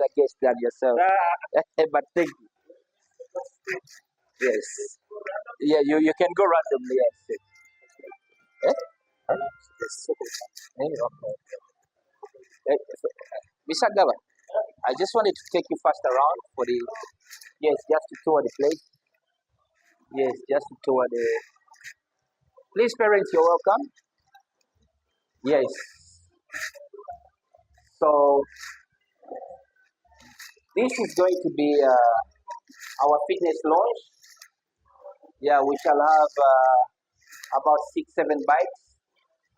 better guest than yourself. But thank you. Yes. Yeah, you can go randomly. Yes. Eh? Okay. Mr. Gaba, I just wanted to take you first around for the, yes, just to tour the place. Yes, just to tour the, please parents, you're welcome. Yes. So this is going to be our fitness launch. Yeah, we shall have about 6-7 bikes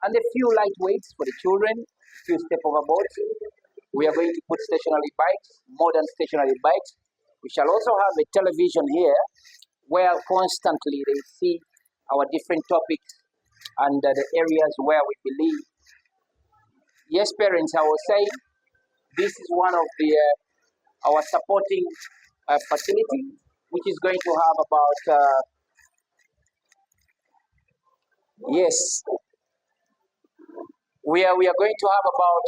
and a few light weights for the children, a few step over boards. We are going to put stationary bikes, modern stationary bikes. We shall also have a television here where constantly they see our different topics and the areas where we believe. Yes, parents, I was saying this is one of the our supporting facility, which is going to have about yes, we are going to have about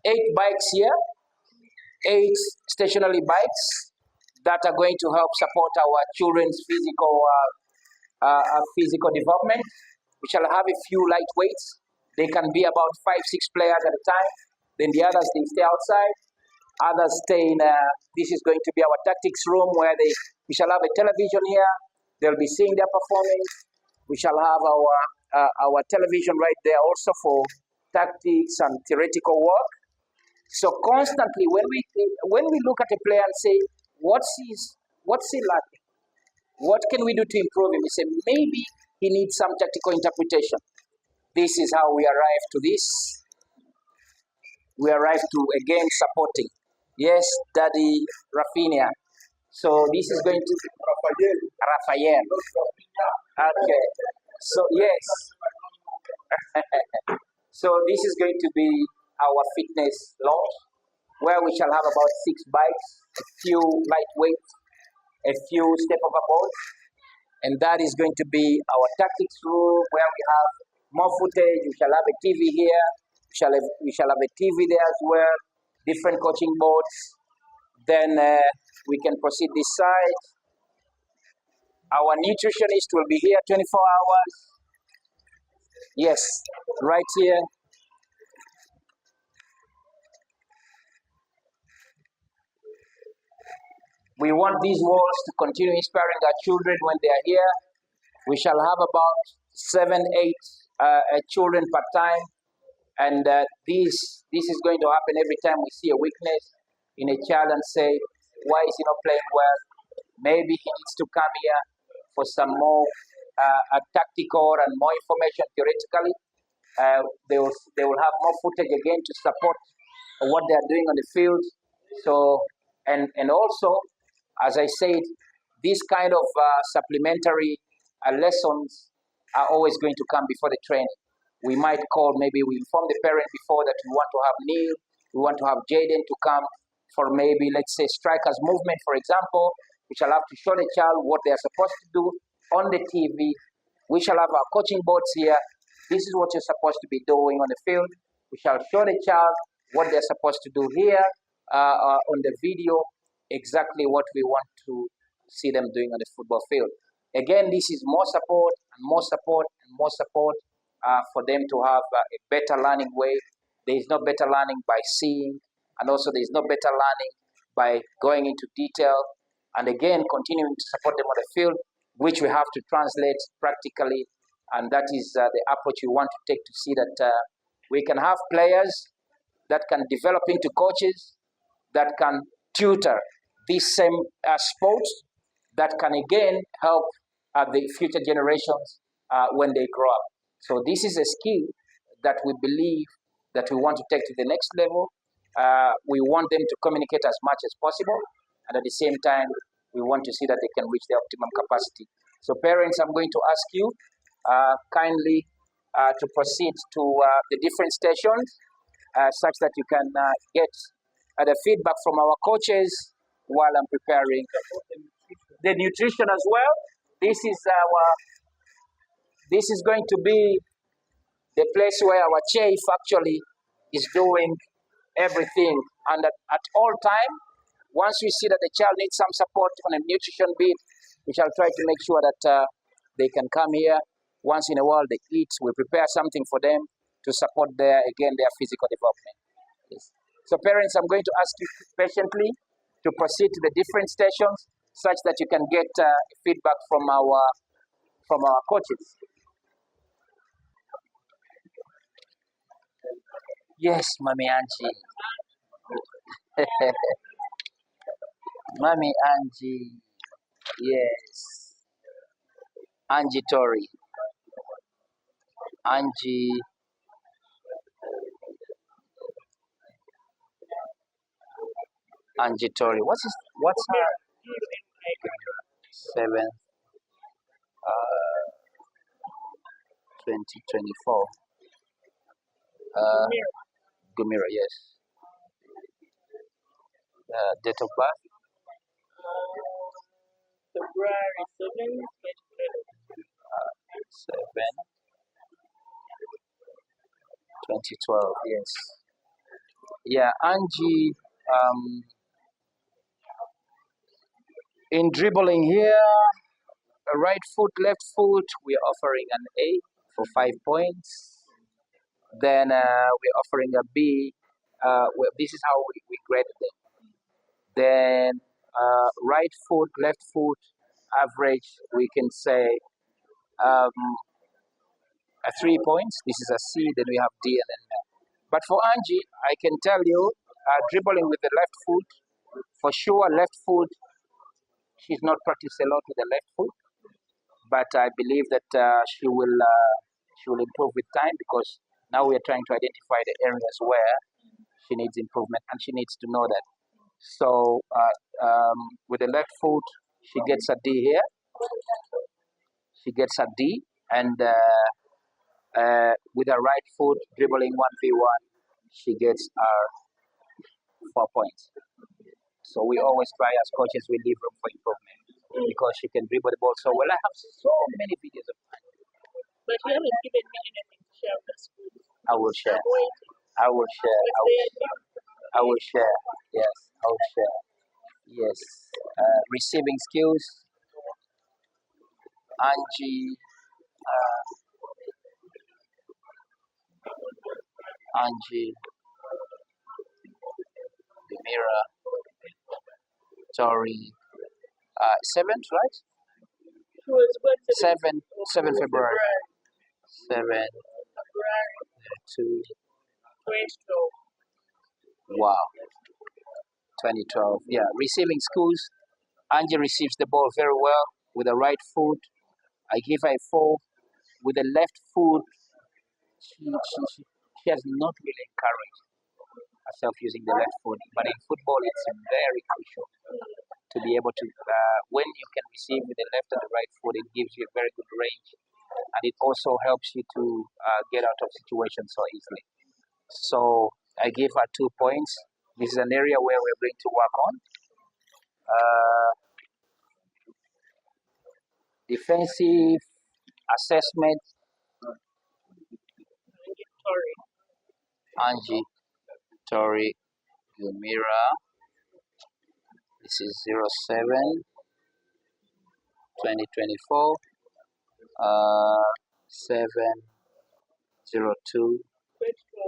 8 bikes here, 8 stationary bikes that are going to help support our children's physical development. We shall have a few light weights. They can be about 5-6 players at a time. Then the others they stay outside. Others stay in. This is going to be our tactics room where we shall have a television here. They'll be seeing their performance. We shall have our television right there also for tactics and theoretical work. So constantly, when we look at a player and say, what's he lacking? What can we do to improve him? We say maybe he needs some tactical interpretation. This is how we arrive to this. We arrive to again supporting. Yes, Daddy Rafinha. So this is going to be Raphael. Okay. So yes. So this is going to be our fitness launch, where we shall have about 6 bikes, a few lightweights, a few step over boards, and that is going to be our tactics room where we have more footage. We shall have a TV here. We shall have a TV there as well. Different coaching boards. Then we can proceed this side. Our nutritionist will be here 24 hours. Yes, right here. We want these walls to continue inspiring our children when they are here. We shall have about 7-8 children per time. And this is going to happen every time we see a weakness in a child and say, why is he not playing well? Maybe he needs to come here for some more tactical and more information theoretically. They will have more footage again to support what they are doing on the field. So, and also, as I said, these kind of supplementary lessons are always going to come before the training. We might call, maybe we inform the parent before that we want to have Neil, we want to have Jaden to come for maybe, let's say, strikers movement, for example. We shall have to show the child what they are supposed to do on the TV. We shall have our coaching boards here. This is what you're supposed to be doing on the field. We shall show the child what they're supposed to do here on the video, exactly what we want to see them doing on the football field. Again, this is more support and more support and more support for them to have a better learning way. There is no better learning by seeing, and also there is no better learning by going into detail, and again, continuing to support them on the field, which we have to translate practically, and that is the approach we want to take to see that we can have players that can develop into coaches, that can tutor these same sports, that can again help the future generations when they grow up. So this is a skill that we believe that we want to take to the next level. We want them to communicate as much as possible, and at the same time, we want to see that they can reach their optimum capacity. So parents, I'm going to ask you kindly to proceed to the different stations such that you can get the feedback from our coaches while I'm preparing the nutrition as well. This is going to be the place where our chef actually is doing everything, and at all time Once we see that the child needs some support on a nutrition bit, we shall try to make sure that they can come here. Once in a while they eat, we prepare something for them to support their physical development. Yes. So parents, I'm going to ask you patiently to proceed to the different stations such that you can get feedback from our coaches. Yes, Mommy Angie. Mommy Angie. Yes. Angie Tori. Angie. Angie Tori. What's her 7th 2024. Gumira, yes. Date of birth? February 7th, 7 2012, yes. Yeah, Angie, in dribbling here, right foot, left foot, we're offering an A for 5 points. Then we're offering a B. Well, this is how we grade them. Then right foot, left foot, average, we can say a 3 points. This is a C. Then we have D and then F. But for Angie, I can tell you, dribbling with the left foot, for sure, left foot, she's not practiced a lot with the left foot, but I believe that she will improve with time because now we are trying to identify the areas where she needs improvement and she needs to know that. So with the left foot, she gets a D here. She gets a D, and with her right foot dribbling 1v1, she gets her 4 points. So we always try as coaches, we leave room for improvement because she can dribble the ball so well. I have so many videos of her. But you haven't given me anything to share with the school. I will share. I'm waiting. I will share. I will share. Yes, I will share. Yes. Receiving skills. Angie. Angie. Demira. Tori. 7th, right? She was born 7 February. 7 February 2. 2012. Wow. 2012. Yeah. Receiving skills. Angie receives the ball very well with the right foot. I give her a 4. With the left foot, she has not really encouraged herself using the left foot. But in football, it's very crucial to be able to, when you can receive with the left and the right foot, it gives you a very good range. And it also helps you to get out of situations so easily. So I give her 2 points. This is an area where we're going to work on. Defensive assessment. Angie Tori Gumira. This is 07 2024 702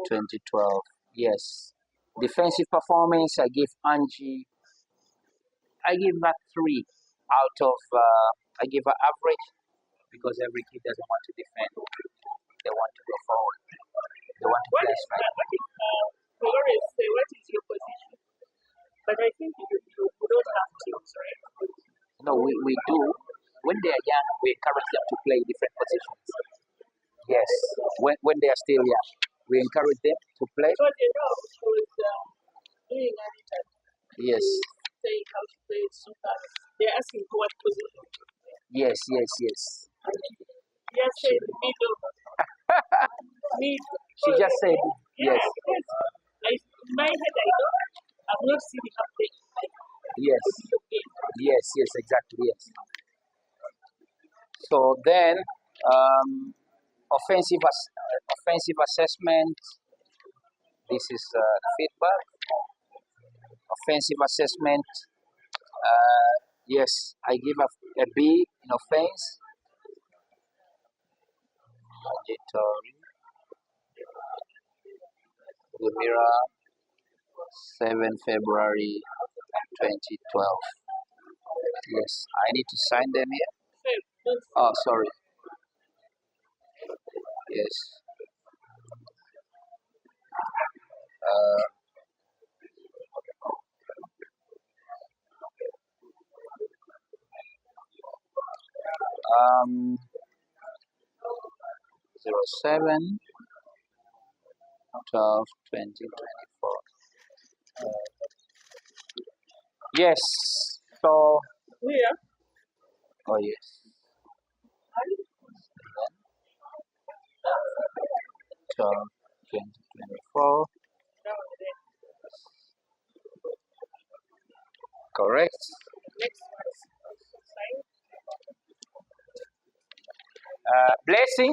2012. Yes. Defensive performance, I give Angie, I give her 3 out of, I give her average because every kid doesn't want to defend. They want to go forward. They want to play straight. We always say, what is your position? But I think you don't have teams, right? No, we do. When they are young, we encourage them to play different positions. Yes, when they are still young, we encourage them to play. So they know she was doing anything. Yes. Saying how to play super. They're asking for what position. Yes. Just say middle. She just said yes. Like in my head, I've not seen her play. Yes, exactly, yes. So then, offensive assessment. This is feedback. offensive assessment. Yes, I give a B in offense. Mandatory. Lumira, 7 February 2012. Yes, I need to sign them here. Oh, sorry. Yes. Uh, um, 07 12 2024. Yes. So, Where? oh yes. 12 2024. Correct. Next one. Sign. Blessing.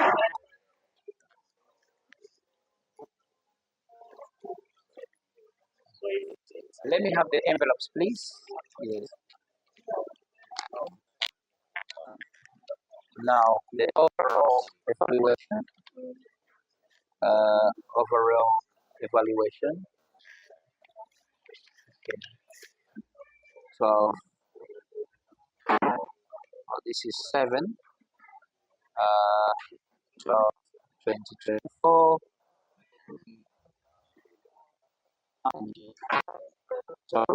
So it's Let me have the envelopes, please. Yes. Now, the overall evaluation. Overall evaluation. Okay. So, this is 7, 12, 2024. So,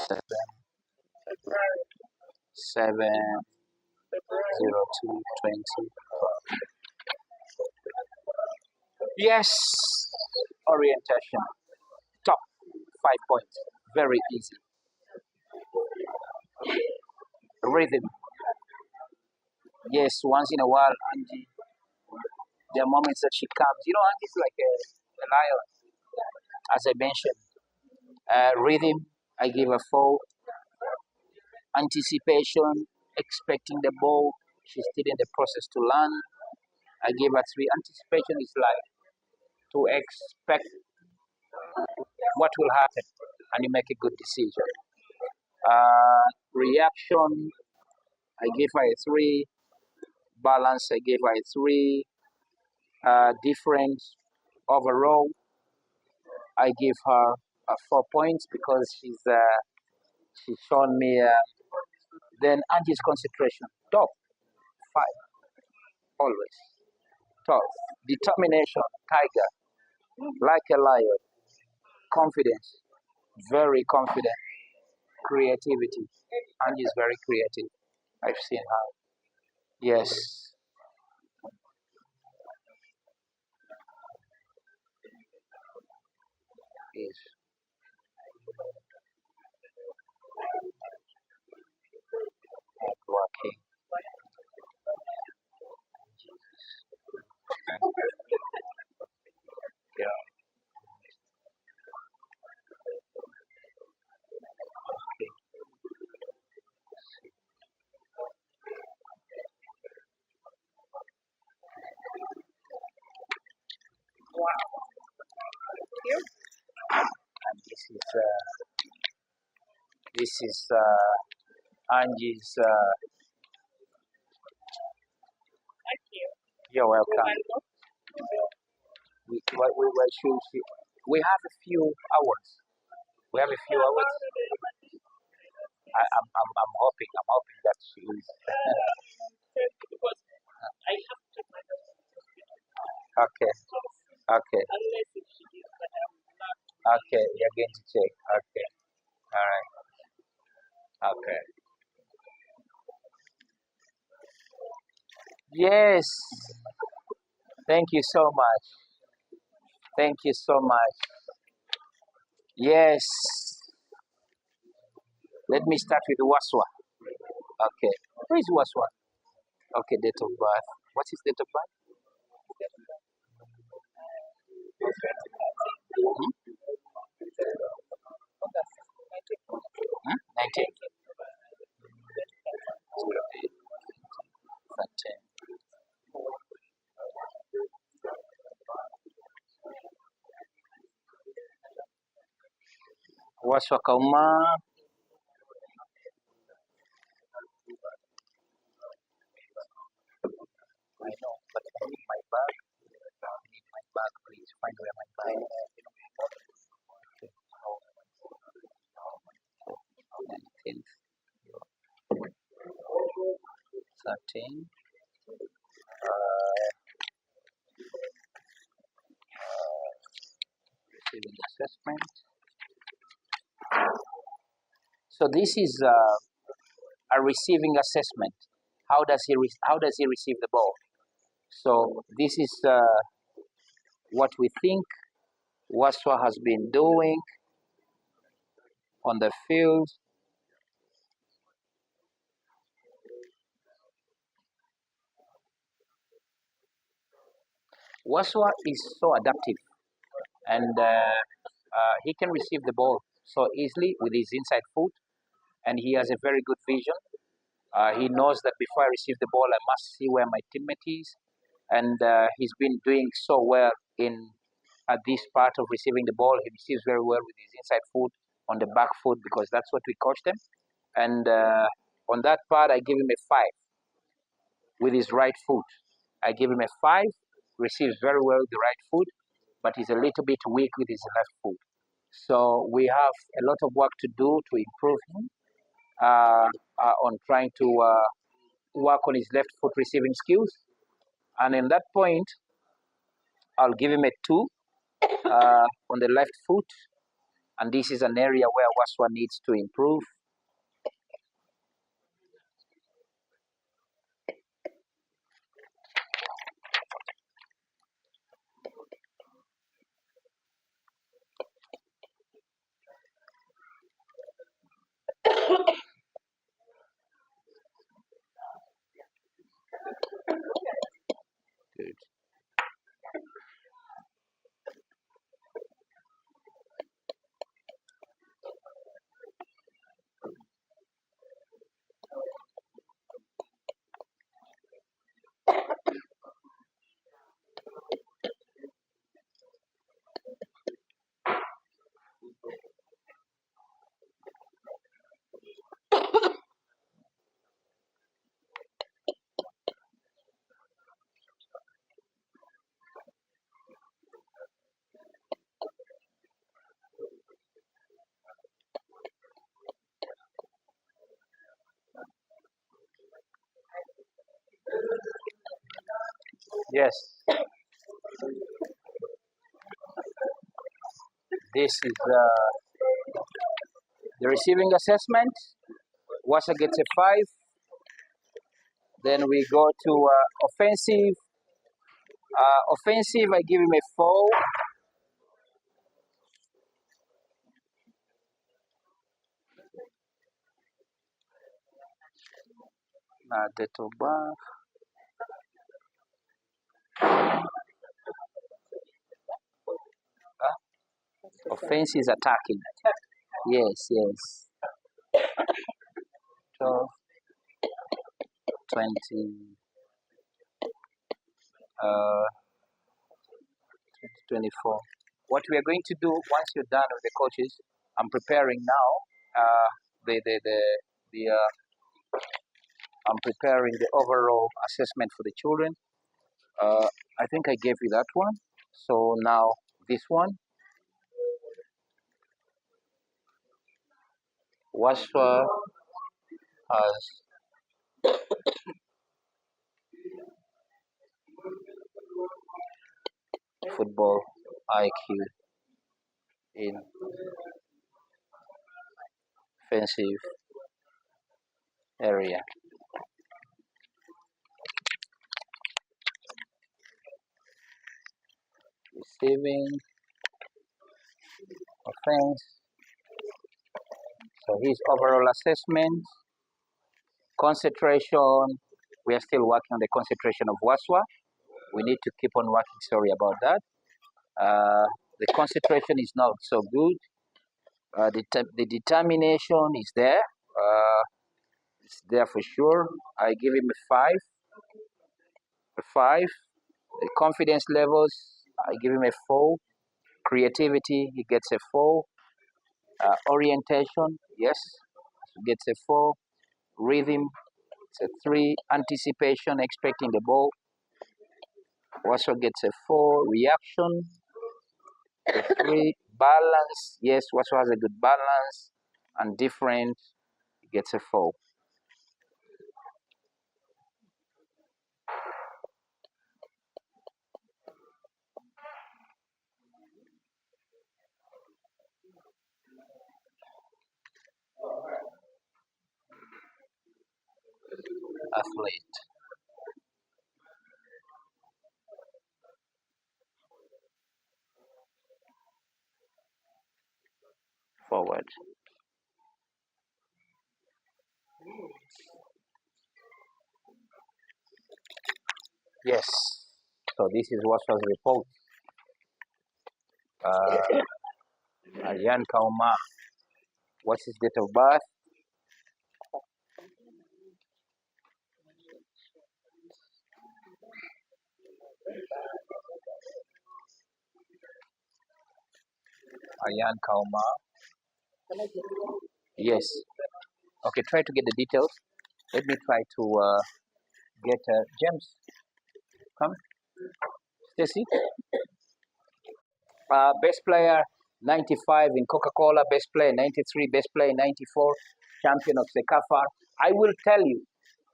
7, February. 7, February. 02, 20. Yes, orientation. Top 5 points. Very easy. Rhythm. Yes, once in a while, Angie, there are moments that she comes. You know, Angie's like a lion, as I mentioned. Rhythm, I give a 4. Anticipation, expecting the ball. She's still in the process to learn. I give a 3. Anticipation is like to expect what will happen and you make a good decision. Reaction, I give her a 3. Balance, I gave her a 3. Difference, overall, I give her 4 points because she's shown me. Then Angie's concentration, top 5, always top. Determination, tiger, like a lion. Confidence, very confident. Creativity, Angie is very creative. I've seen her. Yes. Yes. Hardworking. Yeah. Okay. Wow. Here. And this is Angie's. Thank you. You're welcome. Welcome. We have a few hours. We have a few hours. I'm hoping that she is. Because I have to my Okay. Okay. unless if she is, but I'm not. Okay. You're going to check. Okay. All right. Okay. Yes. Thank you so much. Thank you so much. Yes. Let me start with Waswa. Okay. Where is Waswa? Okay, date of birth. What is date of birth? Hmm? Hmm? 19. 08. 13. Waswa Kauma. I know, but I need my bag. I need my bag, please. Find where my bag is. 19th, 13. Receiving assessment. So this is a receiving assessment. How does he receive the ball? So this is what we think Waswa has been doing on the field. Waswa is so adaptive, and he can receive the ball so easily with his inside foot, and he has a very good vision. He knows that before I receive the ball, I must see where my teammate is, and he's been doing so well in at this part of receiving the ball. He receives very well with his inside foot on the back foot because that's what we coach them. And on that part, I give him a 5 with his right foot. I give him a 5, receives very well with the right foot, but he's a little bit weak with his left foot. So we have a lot of work to do to improve him on trying to work on his left foot receiving skills. And in that point, I'll give him a 2 on the left foot. And this is an area where Waswa needs to improve. Good. Yes, this is the receiving assessment. Waswa gets a 5. Then we go to offensive. Offensive, I give him a 4. Date of birth. Offense is attacking. Yes, yes. 12, 20, 24. What we are going to do once you're done with the coaches, I'm preparing now. I'm preparing the overall assessment for the children. I think I gave you that one. So now this one. Waswa has football IQ in offensive area. Receiving, offense. So his overall assessment, concentration. We are still working on the concentration of Waswa. We need to keep on working. Sorry about that. The concentration is not so good. The determination is there. It's there for sure. I give him a 5. A 5. The confidence levels, I give him a 4. Creativity, he gets a 4. Orientation, yes, gets a 4. Rhythm, it's a 3. Anticipation, expecting the ball, also gets a 4. Reaction, a 3. Balance, yes, also has a good balance. And different, gets a 4. Athlete, forward. Yes. So this is what was report. Aryan Kauma. What's his date of birth? Aryan Kauma. Yes. Okay, try to get the details. Let me try to get James. Come. Stacy. Best player 95 in Coca-Cola, best player 93, best player 94, champion of Sekafa. I will tell you,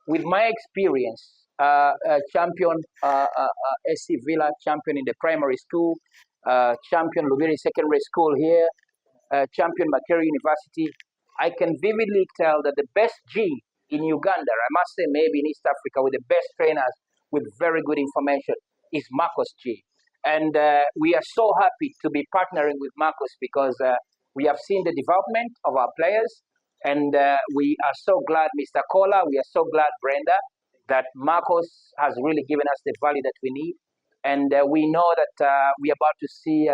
with my experience, champion SC Villa, champion in the primary school, champion Lubiri Secondary School here, champion Makerere University, I can vividly tell that the best G in Uganda, I must say maybe in East Africa, with the best trainers with very good information, is Marcos G. And we are so happy to be partnering with Marcos because we have seen the development of our players. And we are so glad, Mr. Kola, we are so glad, Brenda, that Marcos has really given us the value that we need. And we know that we're about to see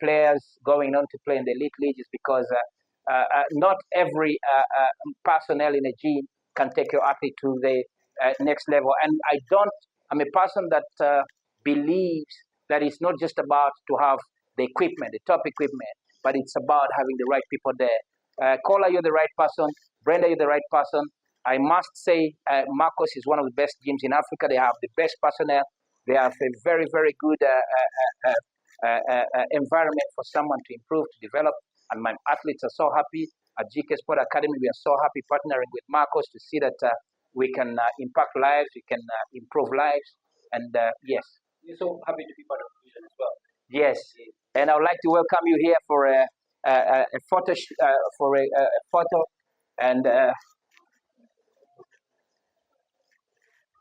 players going on to play in the elite leagues because not every personnel in a gym can take your athlete to the next level. And I'm a person that believes that it's not just about to have the equipment, the top equipment, but it's about having the right people there. Kola, you're the right person. Brenda, you're the right person. I must say, Marcos is one of the best gyms in Africa. They have the best personnel. They have a very, very good environment for someone to improve, to develop. And my athletes are so happy. At GK Sport Academy, we are so happy partnering with Marcos to see that we can impact lives, we can improve lives. And yes. We're so happy to be part of the vision as well. Yes. And I would like to welcome you here for a photo, photo. And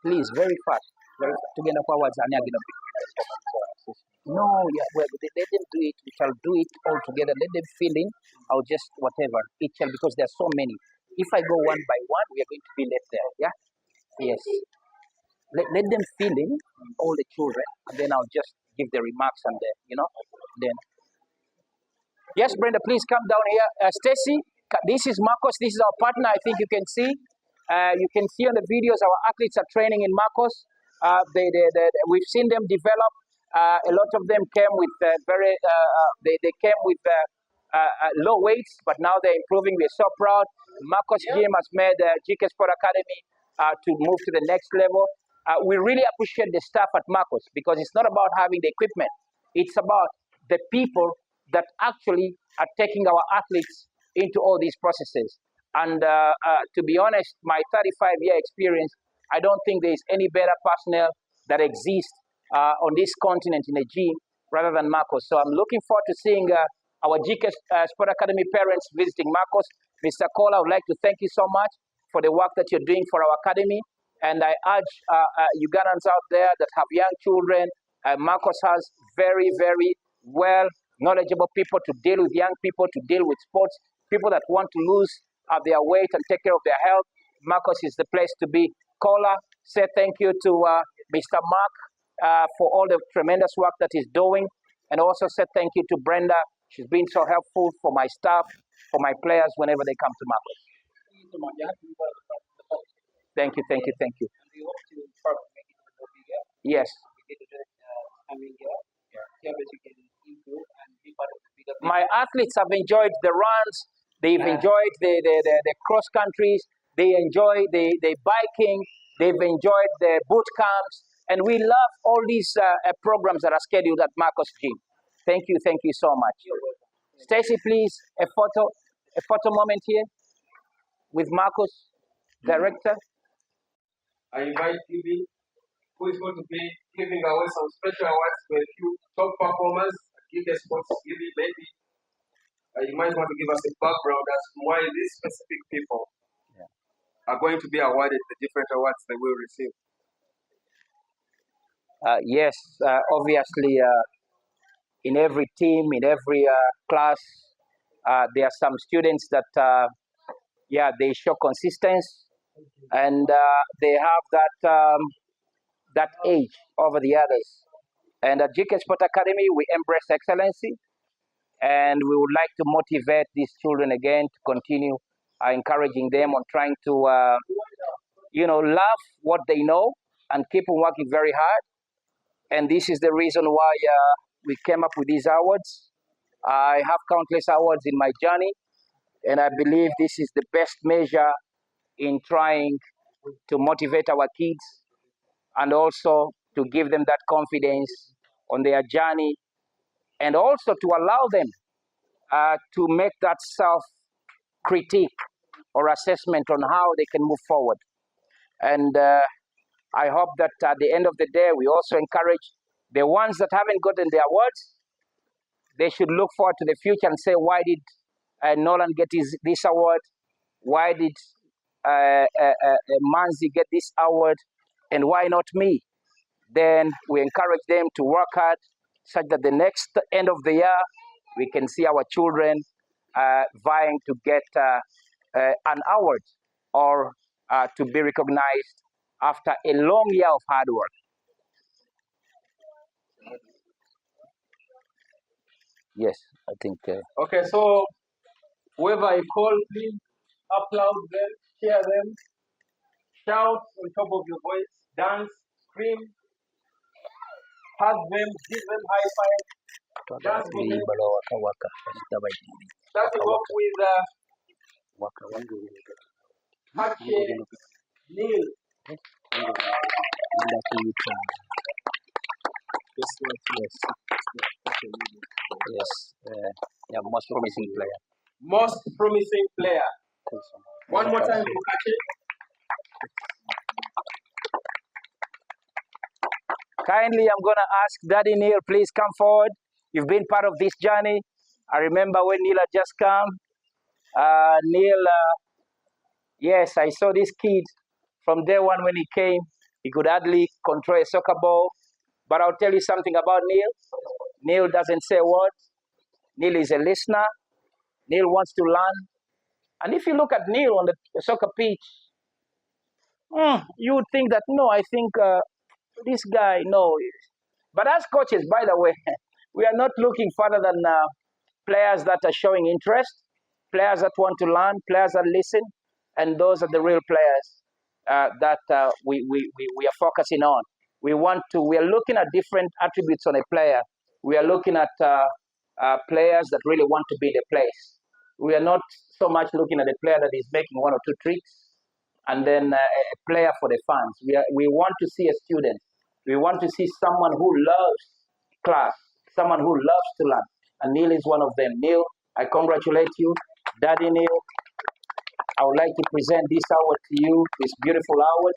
please, very fast. Tugenda forwards and no, yeah, well, let them do it. We shall do it all together. Let them fill in. I'll just whatever. It shall because there are so many. If I go one by one, we are going to be left there. Yeah. Yes. Let them fill in all the children, and then I'll just give the remarks and then. Yes, Brenda, please come down here. Stacy, this is Marcos. This is our partner. I think you can see. You can see on the videos our athletes are training in Marcos. We've seen them develop. A lot of them came with they came with low weights, but now they're improving. We're so proud. Marcos Gym has made GK Sport Academy to move to the next level. We really appreciate the staff at Marcos because it's not about having the equipment. It's about the people that actually are taking our athletes into all these processes. And to be honest, my 35-year experience, I don't think there is any better personnel that exists on this continent in a gym rather than Marcos. So I'm looking forward to seeing our GK Sport Academy parents visiting Marcos. Mr. Kola, I would like to thank you so much for the work that you're doing for our academy. And I urge Ugandans out there that have young children. Marcos has very, very well knowledgeable people to deal with young people, to deal with sports, people that want to lose their weight and take care of their health. Marcos is the place to be. Kola, say thank you to Mr. Mark for all the tremendous work that he's doing. And also say thank you to Brenda. She's been so helpful for my staff, for my players whenever they come to Marcos. Thank you, thank you, thank you. And we hope to start making it more bigger. Yes. We did it here. Here, but you can improve and be part of the bigger My athletes have enjoyed the runs. They've enjoyed the cross countries. They enjoy the biking. They've enjoyed the boot camps. And we love all these programs that are scheduled at Marcos Gym. Thank you so much. Stacy, please, a photo moment here with Marcos, director. I invite TiTi, who is going to be giving away some special awards to a few top performers. Give the sports, maybe you might want to give us a background as to why these specific people are going to be awarded the different awards they will receive. Yes, obviously, in every team, in every class, there are some students that, they show consistency, and they have that edge over the others. And at GK Sport Academy, we embrace excellency, and we would like to motivate these children again to continue encouraging them on trying to, love what they know and keep on working very hard. And this is the reason why we came up with these awards. I have countless awards in my journey, and I believe this is the best measure in trying to motivate our kids and also to give them that confidence on their journey, and also to allow them to make that self-critique or assessment on how they can move forward. And I hope that at the end of the day, we also encourage the ones that haven't gotten the awards. They should look forward to the future and say, why did Nolan get this award? Why did Manzi get this award? And why not me? Then we encourage them to work hard such that the next end of the year, we can see our children vying to get an award or to be recognized after a long year of hard work. Yes, I think. Okay, so whoever I call, please applaud them, cheer them, shout on top of your voice, dance, scream, hug them, give them high five. Dance with them. Starting off with Hache Neil. Yes, most promising player. Most promising player. One more time for Hache. Kindly, I'm going to ask Daddy Neil, please come forward. You've been part of this journey. I remember when Neil had just come. Neil, yes, I saw this kid from day one when he came. He could hardly control a soccer ball. But I'll tell you something about Neil. Neil doesn't say a word. Neil is a listener. Neil wants to learn. And if you look at Neil on the soccer pitch, you would think that, no, I think this guy, no. But as coaches, by the way, we are not looking further than players that are showing interest, players that want to learn, players that listen, and those are the real players that we are focusing on. We are looking at different attributes on a player. We are looking at players that really want to be the place. We are not so much looking at a player that is making one or two tricks and then a player for the fans. We want to see a student. We want to see someone who loves class, someone who loves to learn. And Neil is one of them. Neil, I congratulate you. Daddy Neil, I would like to present this award to you, this beautiful award.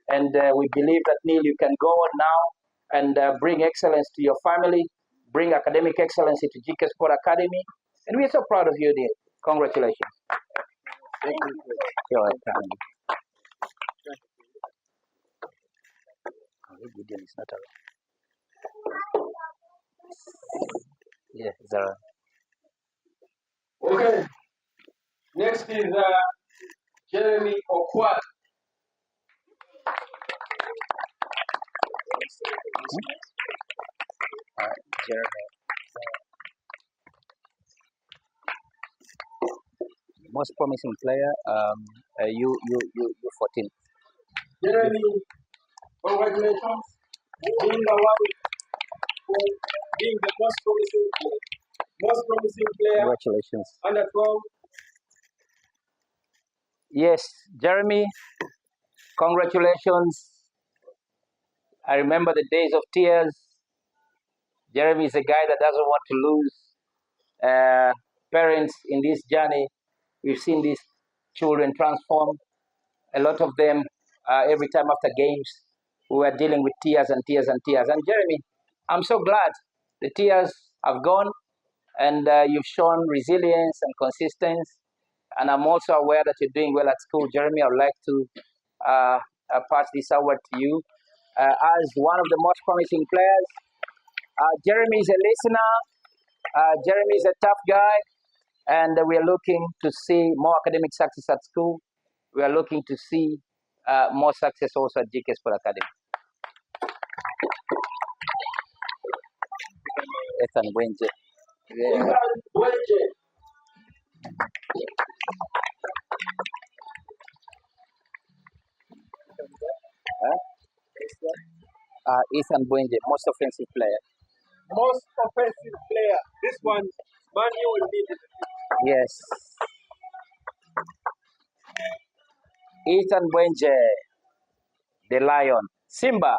And we believe that, Neil, you can go on now and bring excellence to your family, bring academic excellence into GK Sport Academy. And we are so proud of you, Neil. Congratulations. Thank you. You're welcome. Yeah, Okay. Next is Jeremy Okwad. Jeremy. Most promising player, U14. Jeremy, congratulations. Being awarded for being the most promising player. most promising player, Congratulations. under 12. Yes, Jeremy, congratulations. I remember the days of tears. Jeremy is a guy that doesn't want to lose parents in this journey. We've seen these children transform. A lot of them, every time after games, we were dealing with tears and tears and tears. And Jeremy, I'm so glad the tears have gone and you've shown resilience and consistency. And I'm also aware that you're doing well at school. Jeremy, I would like to pass this award to you as one of the most promising players. Jeremy is a listener. Jeremy is a tough guy. And we are looking to see more academic success at school. We are looking to see more success also at GK Sport Academy. Ethan Wenje. Yeah. Ethan Wenje, most offensive player. Most offensive player. This one, Man U will need it. Yes. Ethan Wenje, the Lion. Simba.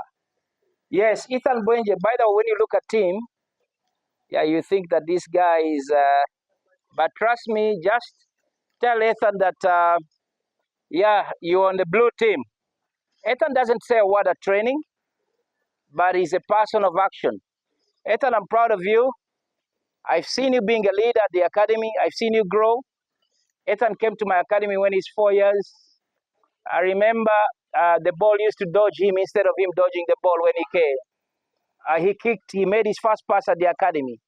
Yes, Ethan Wenje. By the way, when you look at him, yeah, you think that this guy is. But trust me, just tell Ethan that, yeah, you're on the blue team. Ethan doesn't say a word at training, but he's a person of action. Ethan, I'm proud of you. I've seen you being a leader at the academy. I've seen you grow. Ethan came to my academy when he's 4 years. I remember the ball used to dodge him instead of him dodging the ball when he came. He made his first pass at the academy.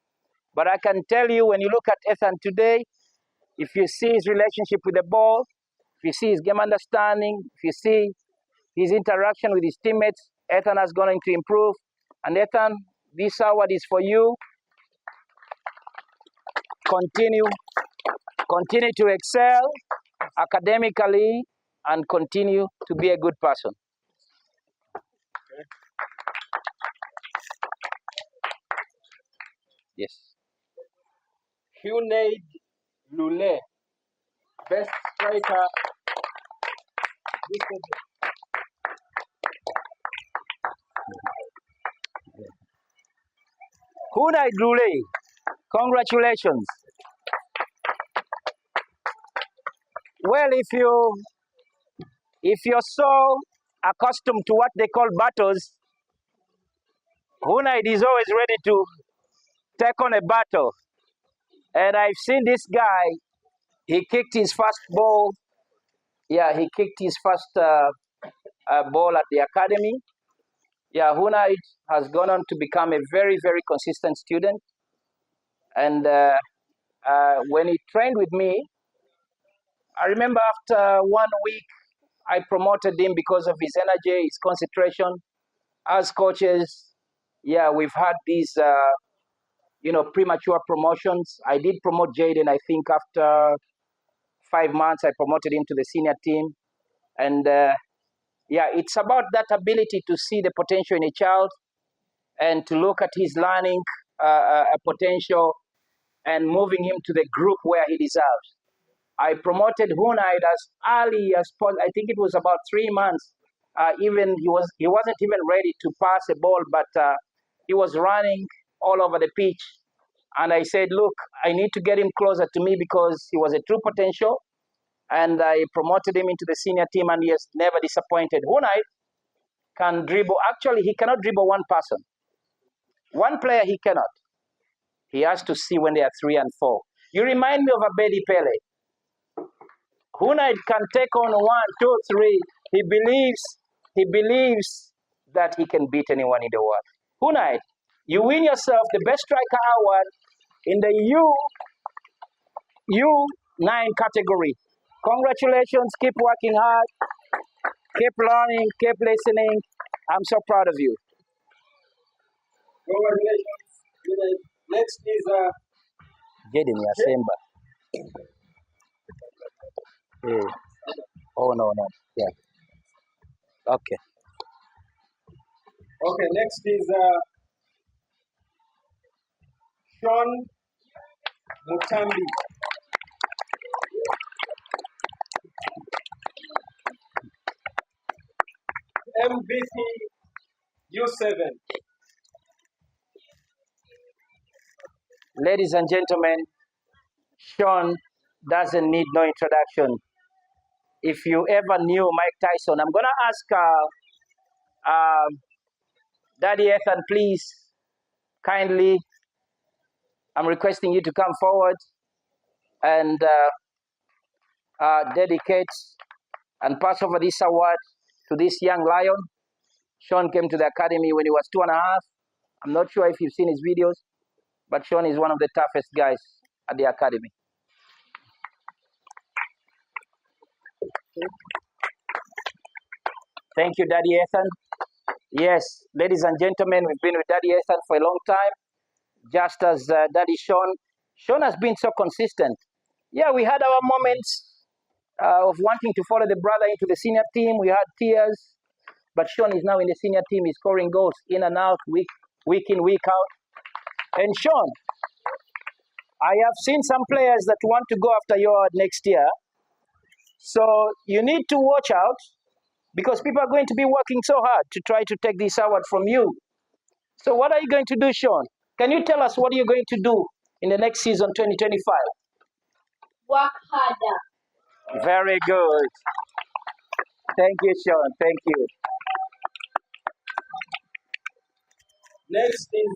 But I can tell you, when you look at Ethan today, if you see his relationship with the ball, if you see his game understanding, if you see his interaction with his teammates, Ethan is going to improve. And Ethan, this award is for you. Continue to excel academically and continue to be a good person. Yes. Hunaid Lule, best striker. Hunai Dule, congratulations. Well, if you're so accustomed to what they call battles, Hunai is always ready to take on a battle. And I've seen this guy, he kicked his first ball. Yeah, he kicked his first ball at the academy. Yeah, Hunai has gone on to become a very, very consistent student. And when he trained with me, I remember after 1 week, I promoted him because of his energy, his concentration. As coaches, yeah, we've had these, premature promotions. I did promote Jaden, I think, after 5 months. I promoted him to the senior team. And yeah, it's about that ability to see the potential in a child and to look at his learning potential and moving him to the group where he deserves. I promoted Hunaid as early as possible. I think it was about 3 months. Even he wasn't even ready to pass a ball, but he was running all over the pitch. And I said, look, I need to get him closer to me because he was a true potential. And I promoted him into the senior team, and he has never disappointed. Hunaid can dribble. Actually, he cannot dribble one person. One player he cannot. He has to see when they are 3 and 4. You remind me of Abedi Pele. Hunaid can take on 1, 2, 3. He believes that he can beat anyone in the world. Hunaid, you win yourself the best striker award in the U9 category. Congratulations, keep working hard, keep learning, keep listening. I'm so proud of you. Congratulations. Next is Jaden Yasemba. Hey. Oh, no. Yeah. Okay. okay. Next is Sean Mutambi. MVP U7. Ladies and gentlemen, Sean doesn't need no introduction. If you ever knew Mike Tyson, I'm gonna ask Daddy Ethan, please, kindly, I'm requesting you to come forward and dedicate and pass over this award to this young lion. Sean came to the academy when he was 2.5. I'm not sure if you've seen his videos, but Sean is one of the toughest guys at the academy. Thank you, Daddy Ethan. Yes, ladies and gentlemen, we've been with Daddy Ethan for a long time, just as Daddy Sean. Sean has been so consistent. Yeah, we had our moments of wanting to follow the brother into the senior team. We had tears, but Sean is now in the senior team. He's scoring goals in and out, week in, week out. And Sean, I have seen some players that want to go after you next year. So you need to watch out because people are going to be working so hard to try to take this award from you. So what are you going to do, Sean? Can you tell us what you're going to do in the next season, 2025? Work harder. Very good. Thank you, Sean. Thank you. Next is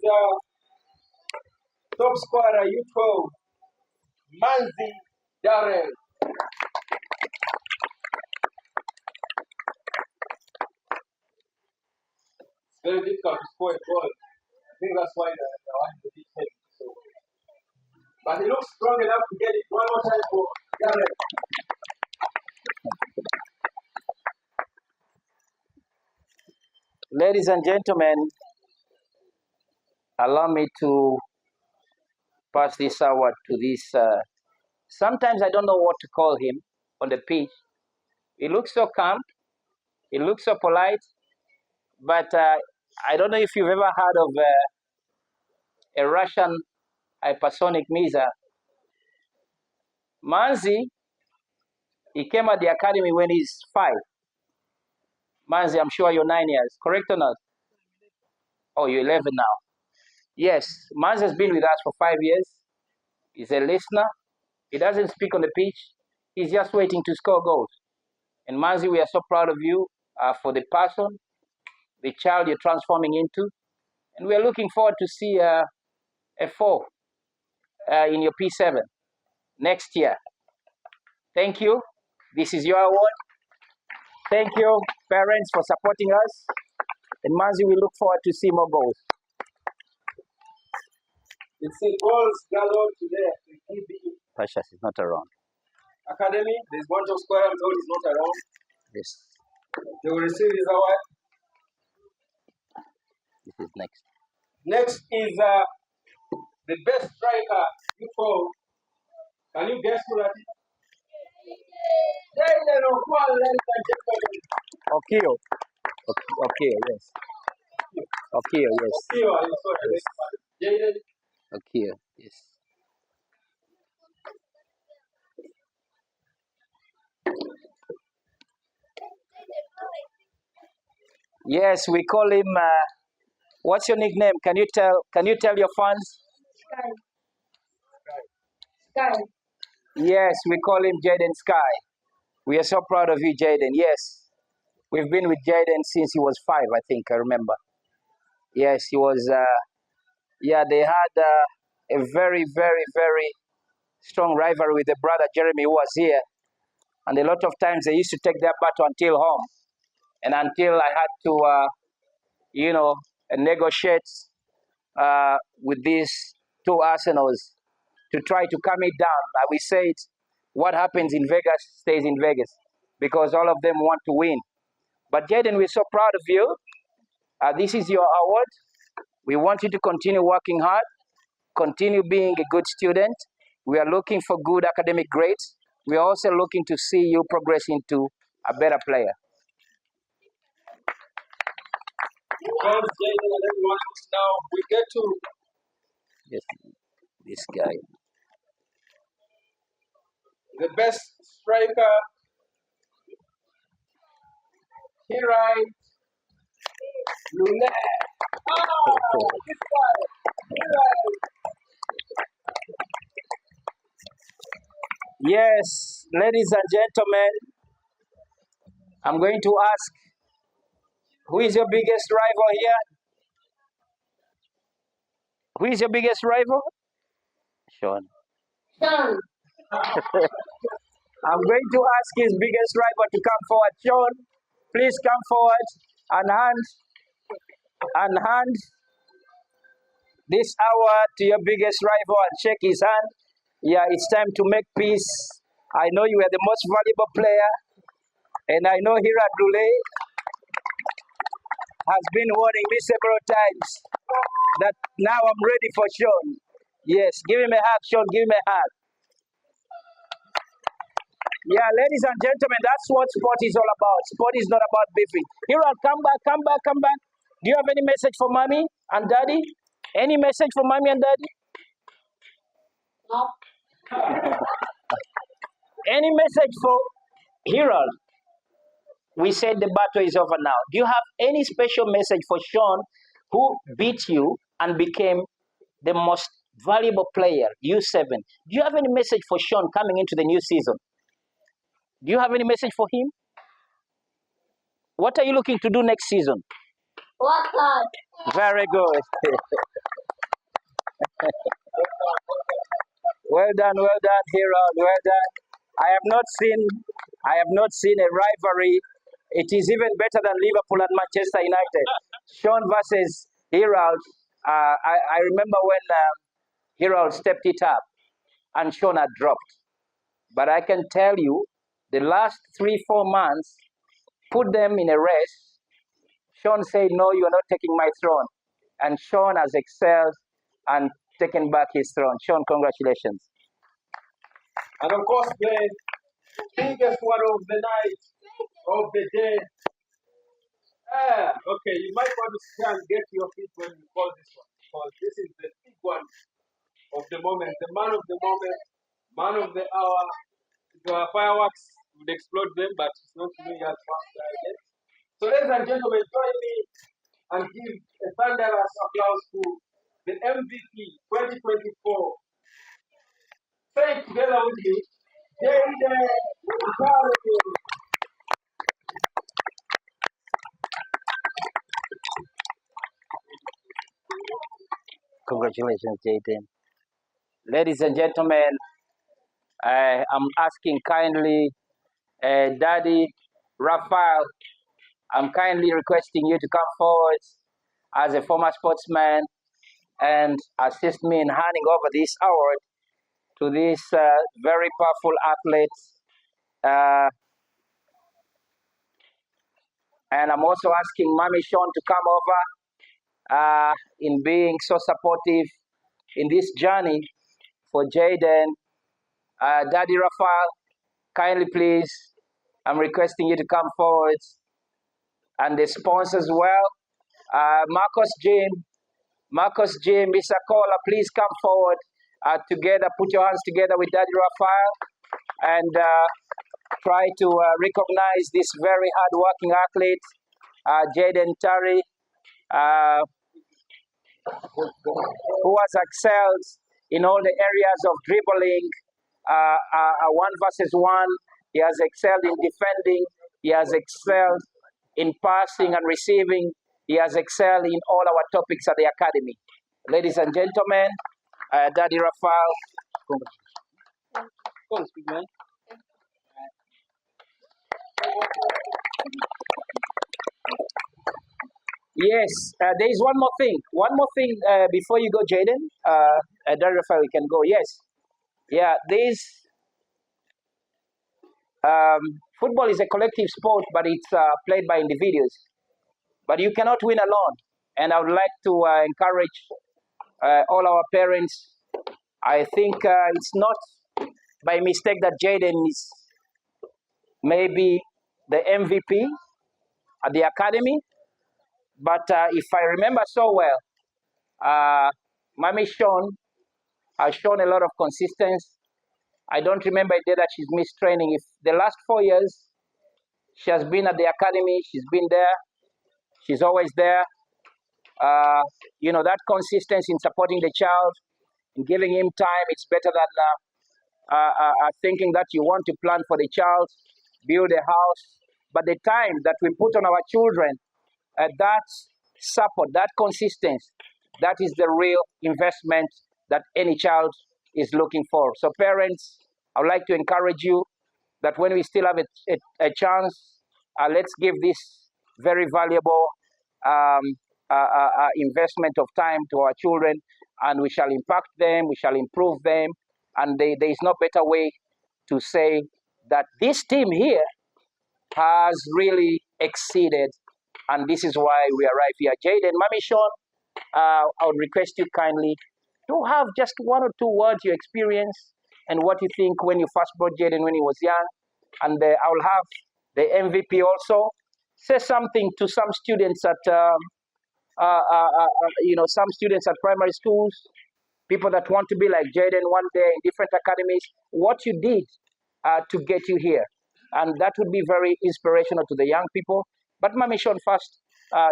top scorer U12, Manzi Darrell. It's very difficult to score a goal. I think that's why the one is a bit heavy. So. But he looks strong enough to get it one more time for Darrell. Ladies and gentlemen, allow me to pass this award to this. Sometimes I don't know what to call him on the pitch. He looks so calm. He looks so polite. But I don't know if you've ever heard of a Russian hypersonic missile. Manzi, he came at the academy when he's 5. Manzi, I'm sure you're 9 years, correct or not? Oh, you're 11 now. Yes, Manzi has been with us for 5 years. He's a listener. He doesn't speak on the pitch. He's just waiting to score goals. And Manzi, we are so proud of you for the person, the child you're transforming into. And we are looking forward to see a 4 in your P7 next year. Thank you. This is your award. Thank you, parents, for supporting us. And Manzi, we look forward to see more goals. It's a goals galore today at the TiTi Precious is not around. Academy. There's one top scorer, though he's not around. Yes, They will receive his award. this is next. Next is the best striker, U12. Can you guess who that is? Jaden Okwal, ladies and gentlemen. Okio. Okio, yes. Okio, yes. Okio, I'm sorry. Jaden. Okio, yes. Yes, we call him. What's your nickname? Can you tell your fans? Sky. Yes, we call him Jaden Sky. We are so proud of you, Jaden. Yes, we've been with Jaden since he was 5, I think. I remember. Yes, he was. Yeah, they had a very, very, very strong rivalry with the brother Jeremy who was here, and a lot of times they used to take their battle until home, and until I had to, negotiate with these 2 Arsenals to try to calm it down. We said, what happens in Vegas stays in Vegas because all of them want to win. But Jaden, we're so proud of you. This is your award. We want you to continue working hard, continue being a good student. We are looking for good academic grades. We are also looking to see you progress into a better player. Thanks, Jaden, and everyone else. Now we get to Yes, this guy. the best striker. He right. Lune. This guy. He right. Yes, ladies and gentlemen, I'm going to ask, who is your biggest rival here? Who is your biggest rival? Sean. Sean. I'm going to ask his biggest rival to come forward. Sean, please come forward and hand this award to your biggest rival and shake his hand. Yeah, it's time to make peace. I know you are the most valuable player, and I know Hira Dule has been warning me several times that now I'm ready for Sean. Yes, give him a hug, Sean, give him a hug. Yeah, ladies and gentlemen, that's what sport is all about. Sport is not about beefing. Hira, come back, come back, come back. Do you have any message for mommy and daddy? Any message for mommy and daddy? No. Any message for Hira? We said the battle is over now. Do you have any special message for Sean, who beat you and became the most valuable player, U7? Do you have any message for Sean coming into the new season? Do you have any message for him? What are you looking to do next season? What God? Very good. Well done, hero. Well done. I have not seen a rivalry. It is even better than Liverpool and Manchester United. Sean versus Herald. I remember when Herald stepped it up and Sean had dropped. But I can tell you, the last 3-4 months, put them in a race. Sean said, "No, you are not taking my throne." And Sean has excelled and taken back his throne. Sean, congratulations. And of course, the biggest one of the night, of the day. Okay, you might want to stand, get your feet when you call this one, because this is the big one of the moment, the man of the moment, man of the hour. If there are fireworks, we would explode them, but it's not me as fast yet. So, ladies and gentlemen, join me and give a thunderous applause to the MVP 2024. Say it together with me. Jaden. Congratulations, Jaden. Ladies and gentlemen, I'm asking kindly, Daddy Raphael, I'm kindly requesting you to come forward as a former sportsman and assist me in handing over this award to this very powerful athlete. And I'm also asking Mommy Sean to come over in being so supportive in this journey for Jaden. Daddy Raphael, kindly please, I'm requesting you to come forward. And the sponsors as well. Marcos Jim, Mr. Kola, please come forward together. Put your hands together with Daddy Raphael and try to recognize this very hard-working athlete, Jaden Tari, who has excelled in all the areas of dribbling, 1-versus-1. He has excelled in defending. He has excelled in passing and receiving. He has excelled in all our topics at the academy. Ladies and gentlemen, Daddy Raphael. Go on, speak, man. Yes, there is one more thing. One more thing before you go, Jaden. Daddy Raphael, you can go. Yes. Yeah, football is a collective sport, but it's played by individuals. But you cannot win alone. And I would like to encourage all our parents. I think it's not by mistake that Jaden is maybe the MVP at the academy. But if I remember so well, Mommy Sean has shown a lot of consistency I don't remember a day that she's missed training. If the last 4 years she has been at the academy, she's been there, she's always there. That consistency in supporting the child, in giving him time, it's better than thinking that you want to plan for the child, build a house, but the time that we put on our children, that support, that consistency, that is the real investment that any child is looking for. So parents, I would like to encourage you that when we still have a chance, let's give this very valuable investment of time to our children, and we shall impact them, we shall improve them, and there is no better way to say that this team here has really exceeded, and this is why we arrive here. Jaden, Mami Sean, I would request you kindly to have just 1 or 2 words, your experience, and what you think when you first brought Jaden when he was young. And I will have the MVP also say something to some students at, some students at primary schools, people that want to be like Jaden one day in different academies, what you did to get you here. And that would be very inspirational to the young people. But Mami Sean, first,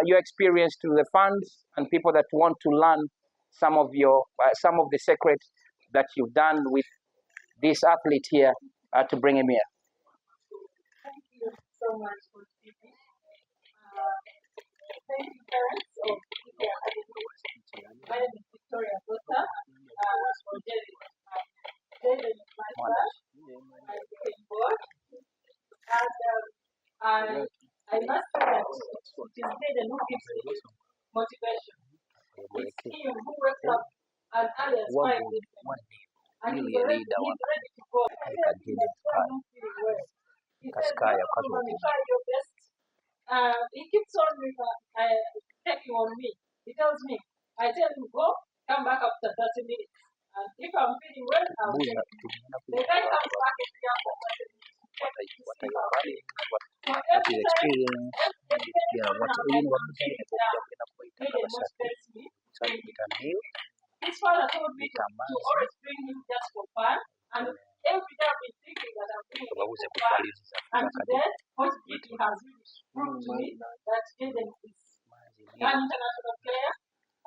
your experience to the fans and people that want to learn some of the secrets that you've done with this athlete here to bring him here. Thank you so much for speaking. Thank you, parents of TiTi Academy. My name is Victoria Gota. For Jaden is my son. I became board. And I must say that it is Jaden who gives me motivation. It's him who wakes up as early as 5 a.m. And he's ready to go. I tell him that when I'm not feeling well, he says, "Mommy, try your best." He keeps on taking on me. He tells me, I tell him, go, come back after 30 minutes. And if I'm feeling well, I'll take him. The guy comes back every after 30 minutes. So every time, motivates me. His father told me to always bring him just for fun. And every day I've been thinking that I'm bringing him for fun. And today, Coach TiTi has really proved to me that Jaden is an international player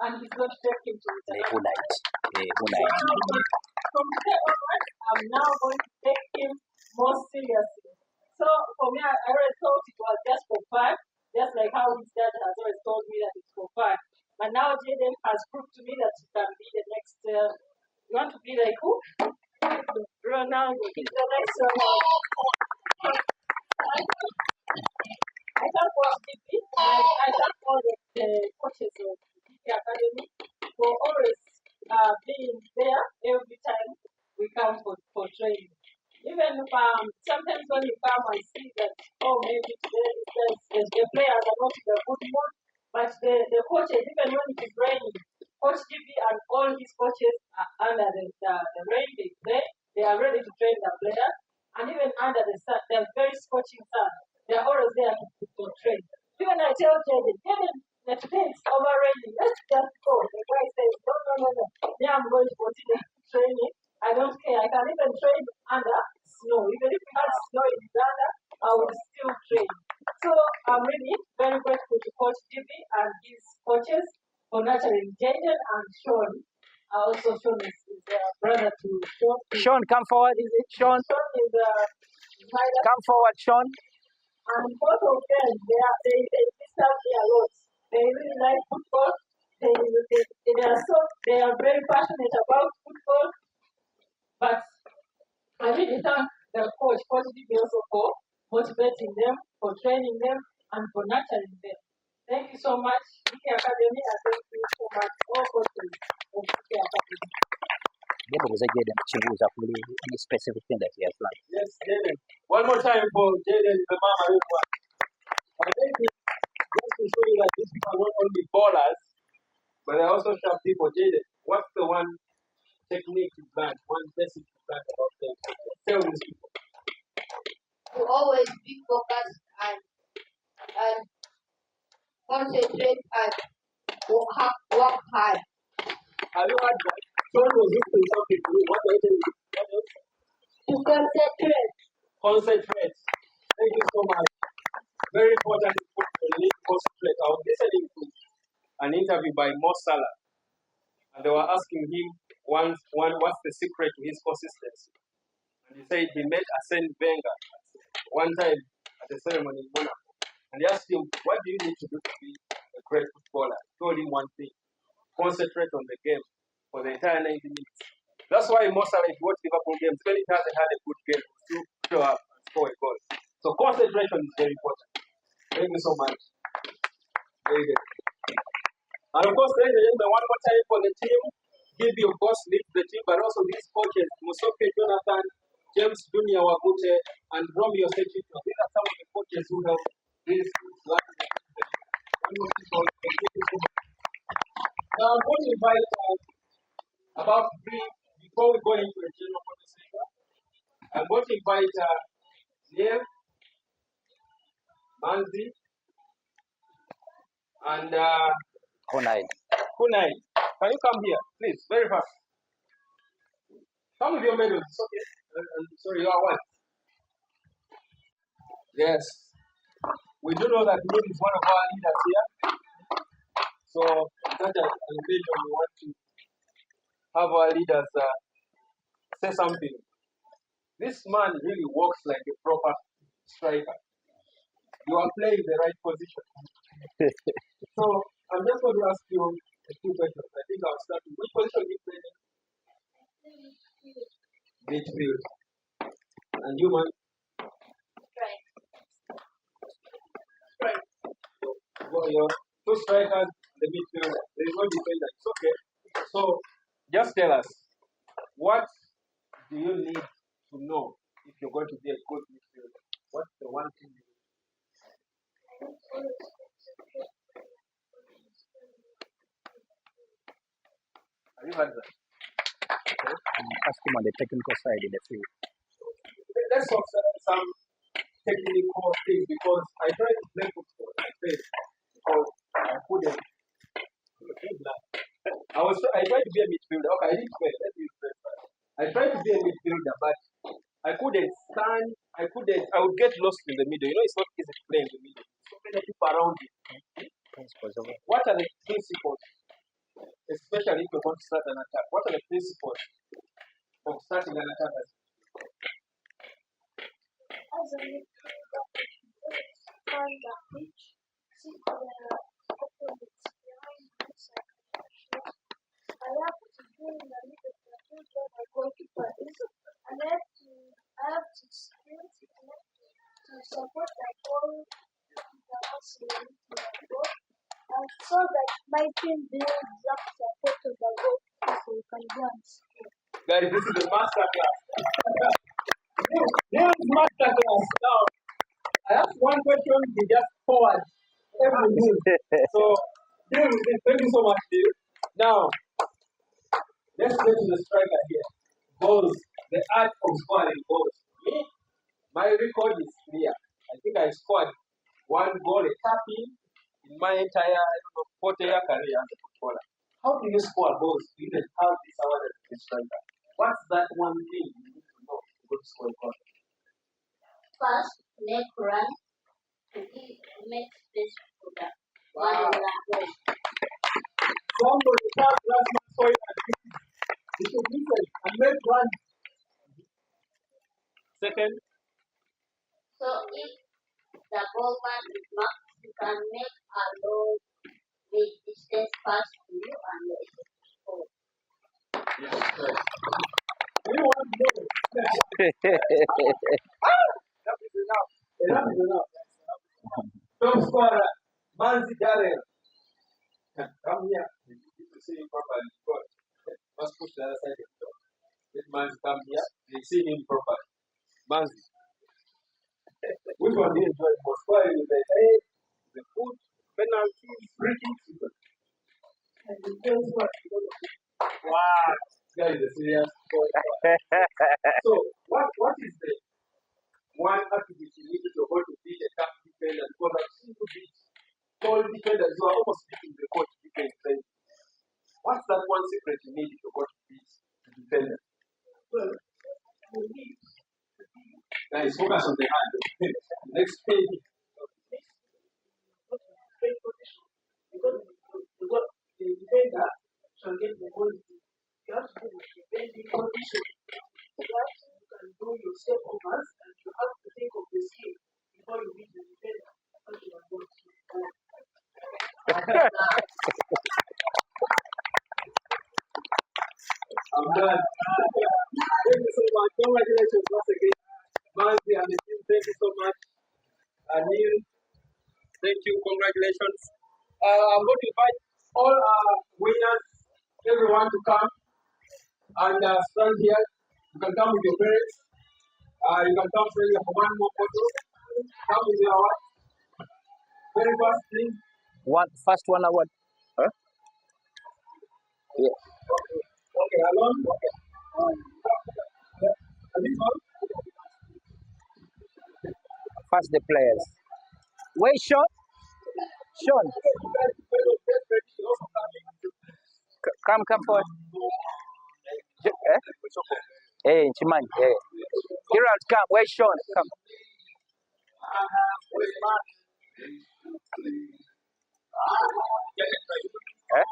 and he's going to take him to international. From today onwards, I'm now going to take him more seriously. So for me, I always thought it was just for fun, just like how his dad has always told me that it's for fun. But now Jaden has proved to me that he can be the next. You want to be like who? Ronaldo. He's the next one. I thank Coach TiTi. I thank all the coaches of TiTi Academy for always being there every time we come for training. Even sometimes when you come, I see that, maybe today the players are not in a good mood, but the coaches, even when it is raining, Coach TiTi and all his coaches are under the rain, they are ready to train the players, and even under the sun, the very scorching sun, they are always there to train. Even I tell Jaden, that today it's over raining, let's just go. The guy says, no. Yeah, I'm going to continue training. I don't care. I can even train under snow. Even if we had snow in Uganda, I would still train. So I'm really very grateful to Coach TiTi and his coaches for nurturing Jaden and Sean. Also, Sean is brother to Sean. Sean, come forward. Is it Sean? Sean is come forward, Sean. And both of them, they disturb me a lot. They really like football. They are very passionate about football. But I really thank the Coach TiTi also for motivating them, for training them, and for nurturing them. Thank you so much, TiTi Academy, and thank you so much, all coaches of TiTi Academy. Any specific thing that he has learned. Yes, Jaden. One more time for Jaden, the mama. I think just to show you that these people are not only ballers, but they also sharp people. Jaden, what's the one technique you learned, one message you learned about them? Tell these people. To always be focused and concentrate and work hard. Have you had that? Sean was listening something to you. What else? concentrate. Concentrate. Thank you so much. Very important. You need to concentrate. I was listening to an interview by Mo Salah, and they were asking him what's the secret to his consistency. And he said he met Arsene Wenger one time at a ceremony in Monaco. And he asked him, what do you need to do to be a great footballer? He told him one thing: concentrate on the game for the entire 90 minutes. That's why most of if you watch Liverpool games, when it hasn't had a good game, you show up and score a goal. So concentration is very important. Thank you so much. Very good. And of course, ladies and gentlemen, one more time for the team. Give your boss lead the team, but also these coaches, Musoke Jonathan, James Junior Wagute, and Romeo Sechito. These are some of the coaches who help this one. Now I'm going to invite about three, before we go into a general conversation, I'm going to invite Neil, Manzi, and Kunai. Kunai. Can you come here, please, very fast? Come with your medals, it's okay. Sorry, you are one. Yes. We do know that Neil is one of our leaders here. So, such an occasion, we want to have our leaders say something. This man really walks like a proper striker. You are playing the right position. So I'm just going to ask you a few questions. I think I'll start with which position do you play in? Midfield. And you, man? Right. Well, your two strikers, the midfield. There is no defender. It's okay. So just tell us, what do you need to know if you're going to be a good midfielder? What's the one thing you need? Have you heard that? Okay. Ask him on the technical side in the field. Let's talk some technical things because I tried to play football. I failed because I couldn't. I tried to be a midfielder. Okay, I didn't fail. Let me rephrase that. I tried to be a midfielder, but I couldn't stand. I would get lost in the middle. You know, it's not easy to play in the middle. So many people around you. What are the principles, especially if you're going to start an attack? What are the principles of starting an attack? As a midfielder, find the pitch, see the opponents behind us. I have to be in the middle of the field where my goalkeeper is, and I have to sprint to support my goal the maximum to my goal, and so that my team builds up support to the goal so we can go and score. Guys, this is the master class. This is master class. Now, I asked one question, he just forward everything. So, thank you so much, Dave. Now, let's get to the striker here. Goals, the art of scoring goals. Me, my record is clear. I think I scored one goal, a tapping in my entire 40-year career as a footballer. How do you score goals? You even have this award as a striker. What's that one thing you need to know to go to score a goal? First, make run to make space for the Wow. one goal. Somebody has last man soil and it is different and make one. Second, So if the goalman is marked, you can make a long mid-distance pass to you and you're able to score. yes, right. Do you want to know? That is enough. Enough is enough. Top scorer, Manzi Darrell. Come here. We need to see him properly. God. Let's push the other side of the door. Let Manzi come here. They see him properly. Manzi. Which one do you enjoy most? Scoring with the head, the foot, penalties, free kicks? And the first one. Wow. This guy is a serious boy. So, what is the one activity you need to go to beat a tough defender? Because I've seen you beat tall defenders who are almost beating the coach defense. What's that one secret you need if you're going to beat the defender? Well, you need Nice. Focus on the hand. Next page. Because the defender shall get the ball. You have to do the defending position. So that you can do your step overs and you have to think of the skill before you meet the defender. What you are going to do. I'm done. Thank you so much. Congratulations once again. Manzi and the team, thank you so much. Anil, thank you. Congratulations. I'm going to invite all our winners, everyone to come and stand here. You can come with your parents. You can come for one more photo. Come with your wife. Very fast, please. First one award. Huh? Yeah. Okay, alone. Okay. And this one. First the players. Wait, Sean. Sean. Come forward. Hey, Chimani. Hey. Gerald, come. Where's Sean? Come. Eh?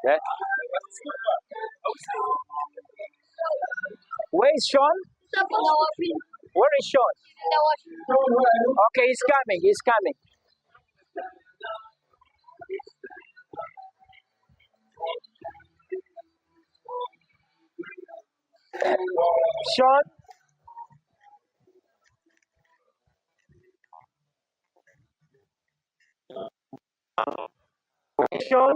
Yeah. Where is Sean? Where is Sean? Okay, he's coming. He's coming. Sean? Sean?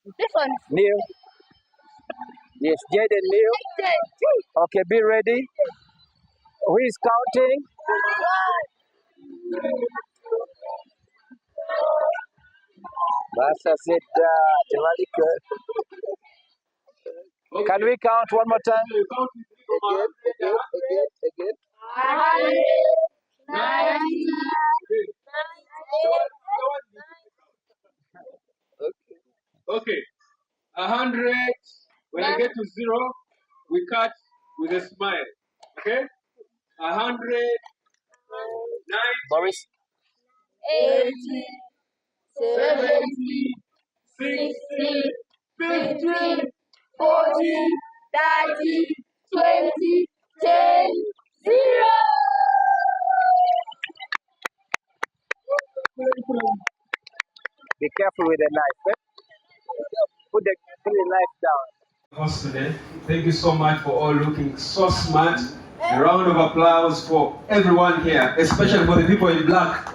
This one. Neil? Yes, Jaden Neil. Okay, be ready. Who is counting? Basta said, Can we count one more time? Again. 100, Okay. 100. When I get to 0, we cut with a smile. Okay? 100. 90. Boris? 80, 70. 60, 50, 40, 30, 20, 10, 0. Be careful with the knife. Eh? Put the knife down. Host today. Thank you so much for all looking so smart. A round of applause for everyone here, especially for the people in black.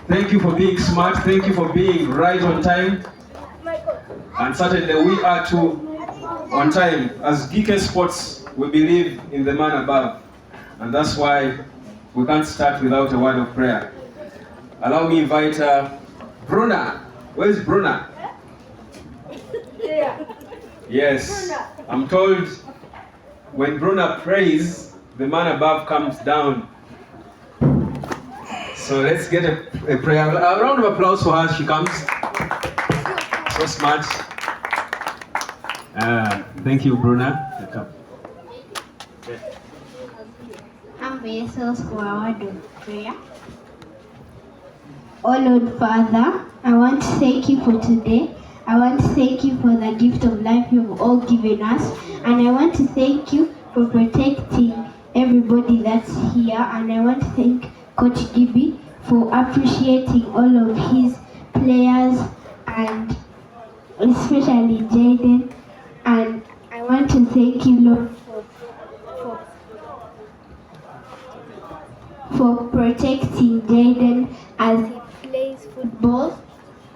Thank you for being smart. Thank you for being right on time. And certainly we are too on time. As GK Sports, we believe in the man above. And that's why we can't start without a word of prayer. Allow me to invite Bruna. Where is Bruna? Yes. I'm told when Bruna prays, the man above comes down. So let's get a prayer. A round of applause for her. She comes. So smart. Thank you, Bruna. Welcome. Humble yourselves for a word of prayer. Oh Lord Father, I want to thank you for today. I want to thank you for the gift of life you've all given us. And I want to thank you for protecting everybody that's here. And I want to thank Coach Gibi for appreciating all of his players and especially Jaden. And I want to thank you, Lord, for protecting Jaden as he plays football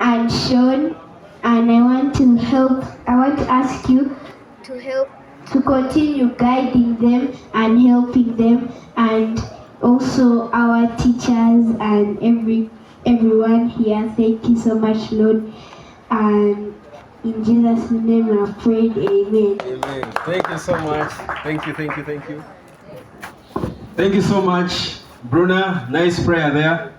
and Sean. And I want to ask you to continue guiding them and helping them, and also our teachers and everyone here. Thank you so much, Lord. And In Jesus' name I have prayed, amen. Amen. Thank you so much. Thank you, thank you, thank you. Thank you so much, Bruna. Nice prayer there.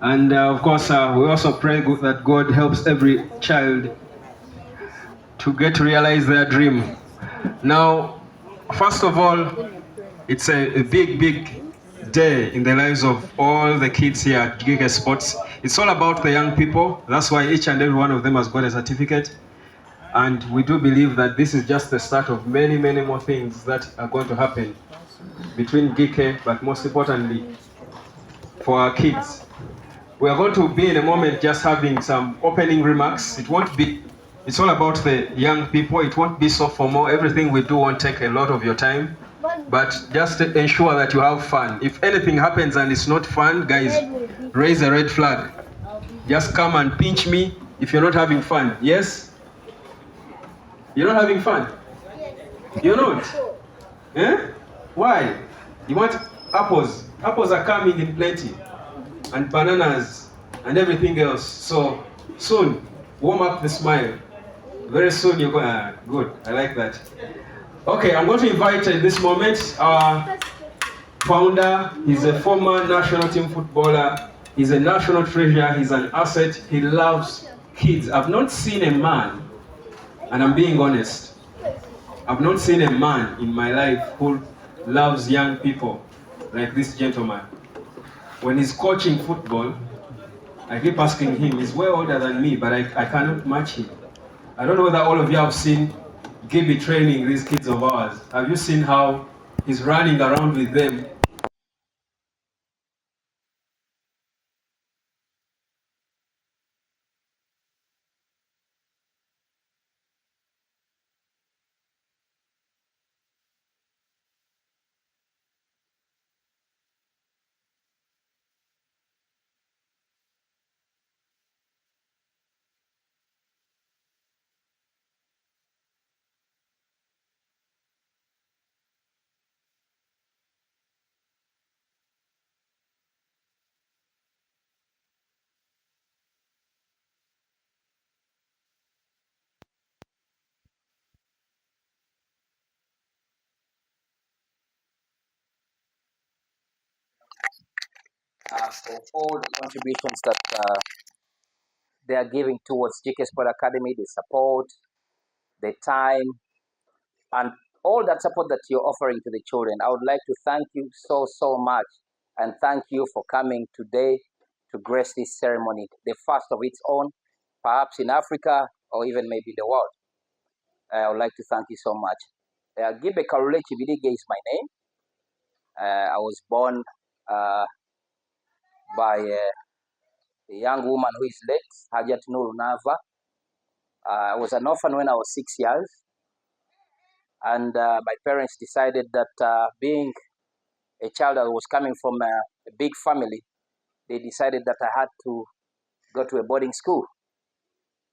And of course, we also pray that God helps every child to get to realize their dream. Now, first of all, it's a big, big day in the lives of all the kids here at Giga Sports. It's all about the young people. That's why each and every one of them has got a certificate. And we do believe that this is just the start of many, many more things that are going to happen between Gike, but most importantly, for our kids. We are going to be in a moment just having some opening remarks. It's all about the young people. It won't be so formal. Everything we do won't take a lot of your time. But just ensure that you have fun. If anything happens and it's not fun, guys, raise a red flag. Just come and pinch me if you're not having fun. Yes? You're not having fun? You're not? Eh? Why? You want apples? Apples are coming in plenty. And bananas and everything else. So soon, warm up the smile. Very soon you're going, good, I like that. Okay, I'm going to invite in this moment our founder. He's a former national team footballer. He's a national treasure. He's an asset. He loves kids. I've not seen a man, and I'm being honest, I've not seen a man in my life who loves young people like this gentleman. When he's coaching football, I keep asking him, he's way older than me, but I cannot match him. I don't know whether all of you have seen Gibby training these kids of ours. Have you seen how he's running around with them? For all the contributions that they are giving towards GK Sport Academy, the support, the time, and all that support that you're offering to the children. I would like to thank you so, so much. And thank you for coming today to grace this ceremony, the first of its own, perhaps in Africa or even maybe the world. I would like to thank you so much. Gibe Karule Chibidige is my name. I was born by a young woman who is late, Hajat Nur Nava. I was an orphan when I was 6 years. And my parents decided that being a child that was coming from a big family, they decided that I had to go to a boarding school.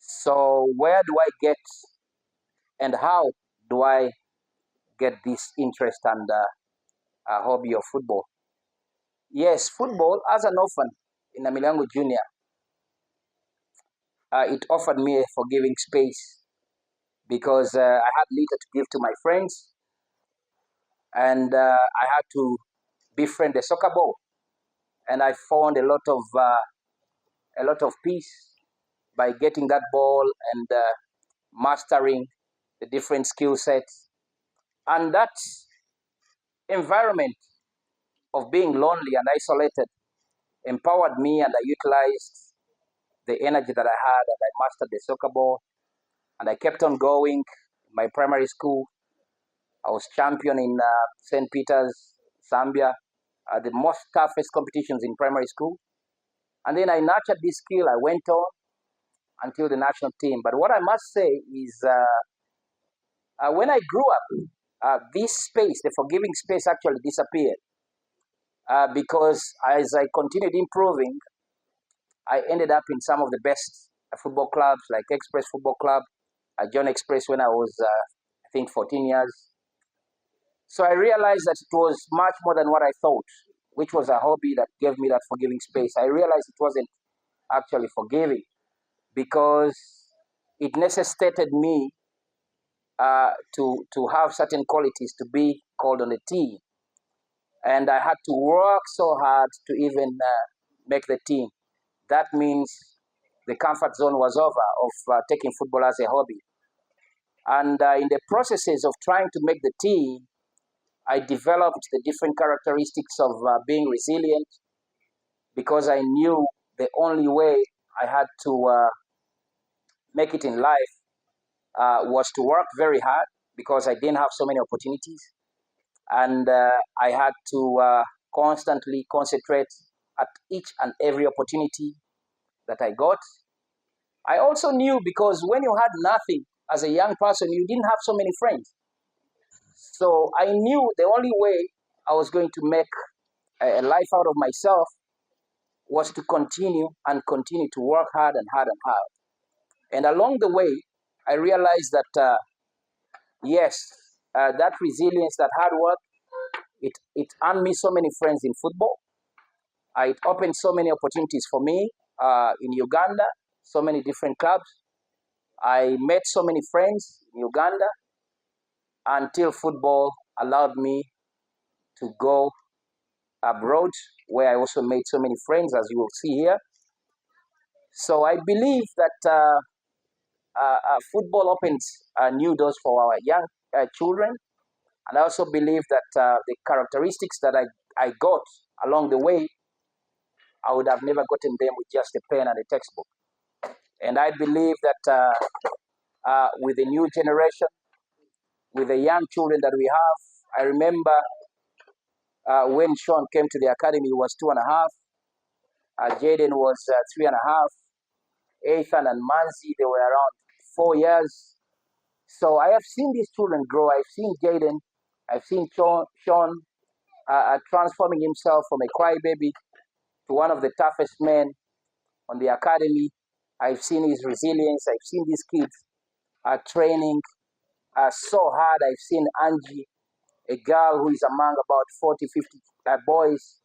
So where do I get and how do I get this interest and hobby of football? Yes, football as an orphan in Amilango Junior, it offered me a forgiving space because I had little to give to my friends, and I had to befriend the soccer ball, and I found a lot of peace by getting that ball and mastering the different skill sets, and that environment of being lonely and isolated empowered me, and I utilized the energy that I had, and I mastered the soccer ball, and I kept on going. My primary school, I was champion in St. Peter's, Zambia, the most toughest competitions in primary school. And then I nurtured this skill. I went on until the national team. But what I must say is when I grew up, this space, the forgiving space, actually disappeared because as I continued improving, I ended up in some of the best football clubs like Express Football Club. I joined Express when I was, I think, 14 years. So I realized that it was much more than what I thought, which was a hobby that gave me that forgiving space. I realized it wasn't actually forgiving because it necessitated me to have certain qualities to be called on the team. And I had to work so hard to even make the team. That means the comfort zone was over of taking football as a hobby. And in the processes of trying to make the team, I developed the different characteristics of being resilient, because I knew the only way I had to make it in life was to work very hard, because I didn't have so many opportunities. And I had to constantly concentrate at each and every opportunity that I got. I also knew, because when you had nothing as a young person, you didn't have so many friends. So I knew the only way I was going to make a life out of myself was to continue to work hard and hard and hard. And along the way, I realized that yes, that resilience, that hard work, it earned me so many friends in football. It opened so many opportunities for me in Uganda, so many different clubs. I met so many friends in Uganda until football allowed me to go abroad, where I also made so many friends, as you will see here. So I believe that football opens new doors for our young children. And I also believe that the characteristics that I got along the way, I would have never gotten them with just a pen and a textbook. And I believe that with the new generation, with the young children that we have, I remember when Sean came to the academy, he was 2.5. Jaden was 3.5. Ethan and Manzi, they were around 4 years. So I have seen these children grow. I've seen Jaden, I've seen Sean transforming himself from a crybaby to one of the toughest men on the academy. I've seen his resilience. I've seen these kids training so hard. I've seen Angie, a girl who is among about 40, 50 boys.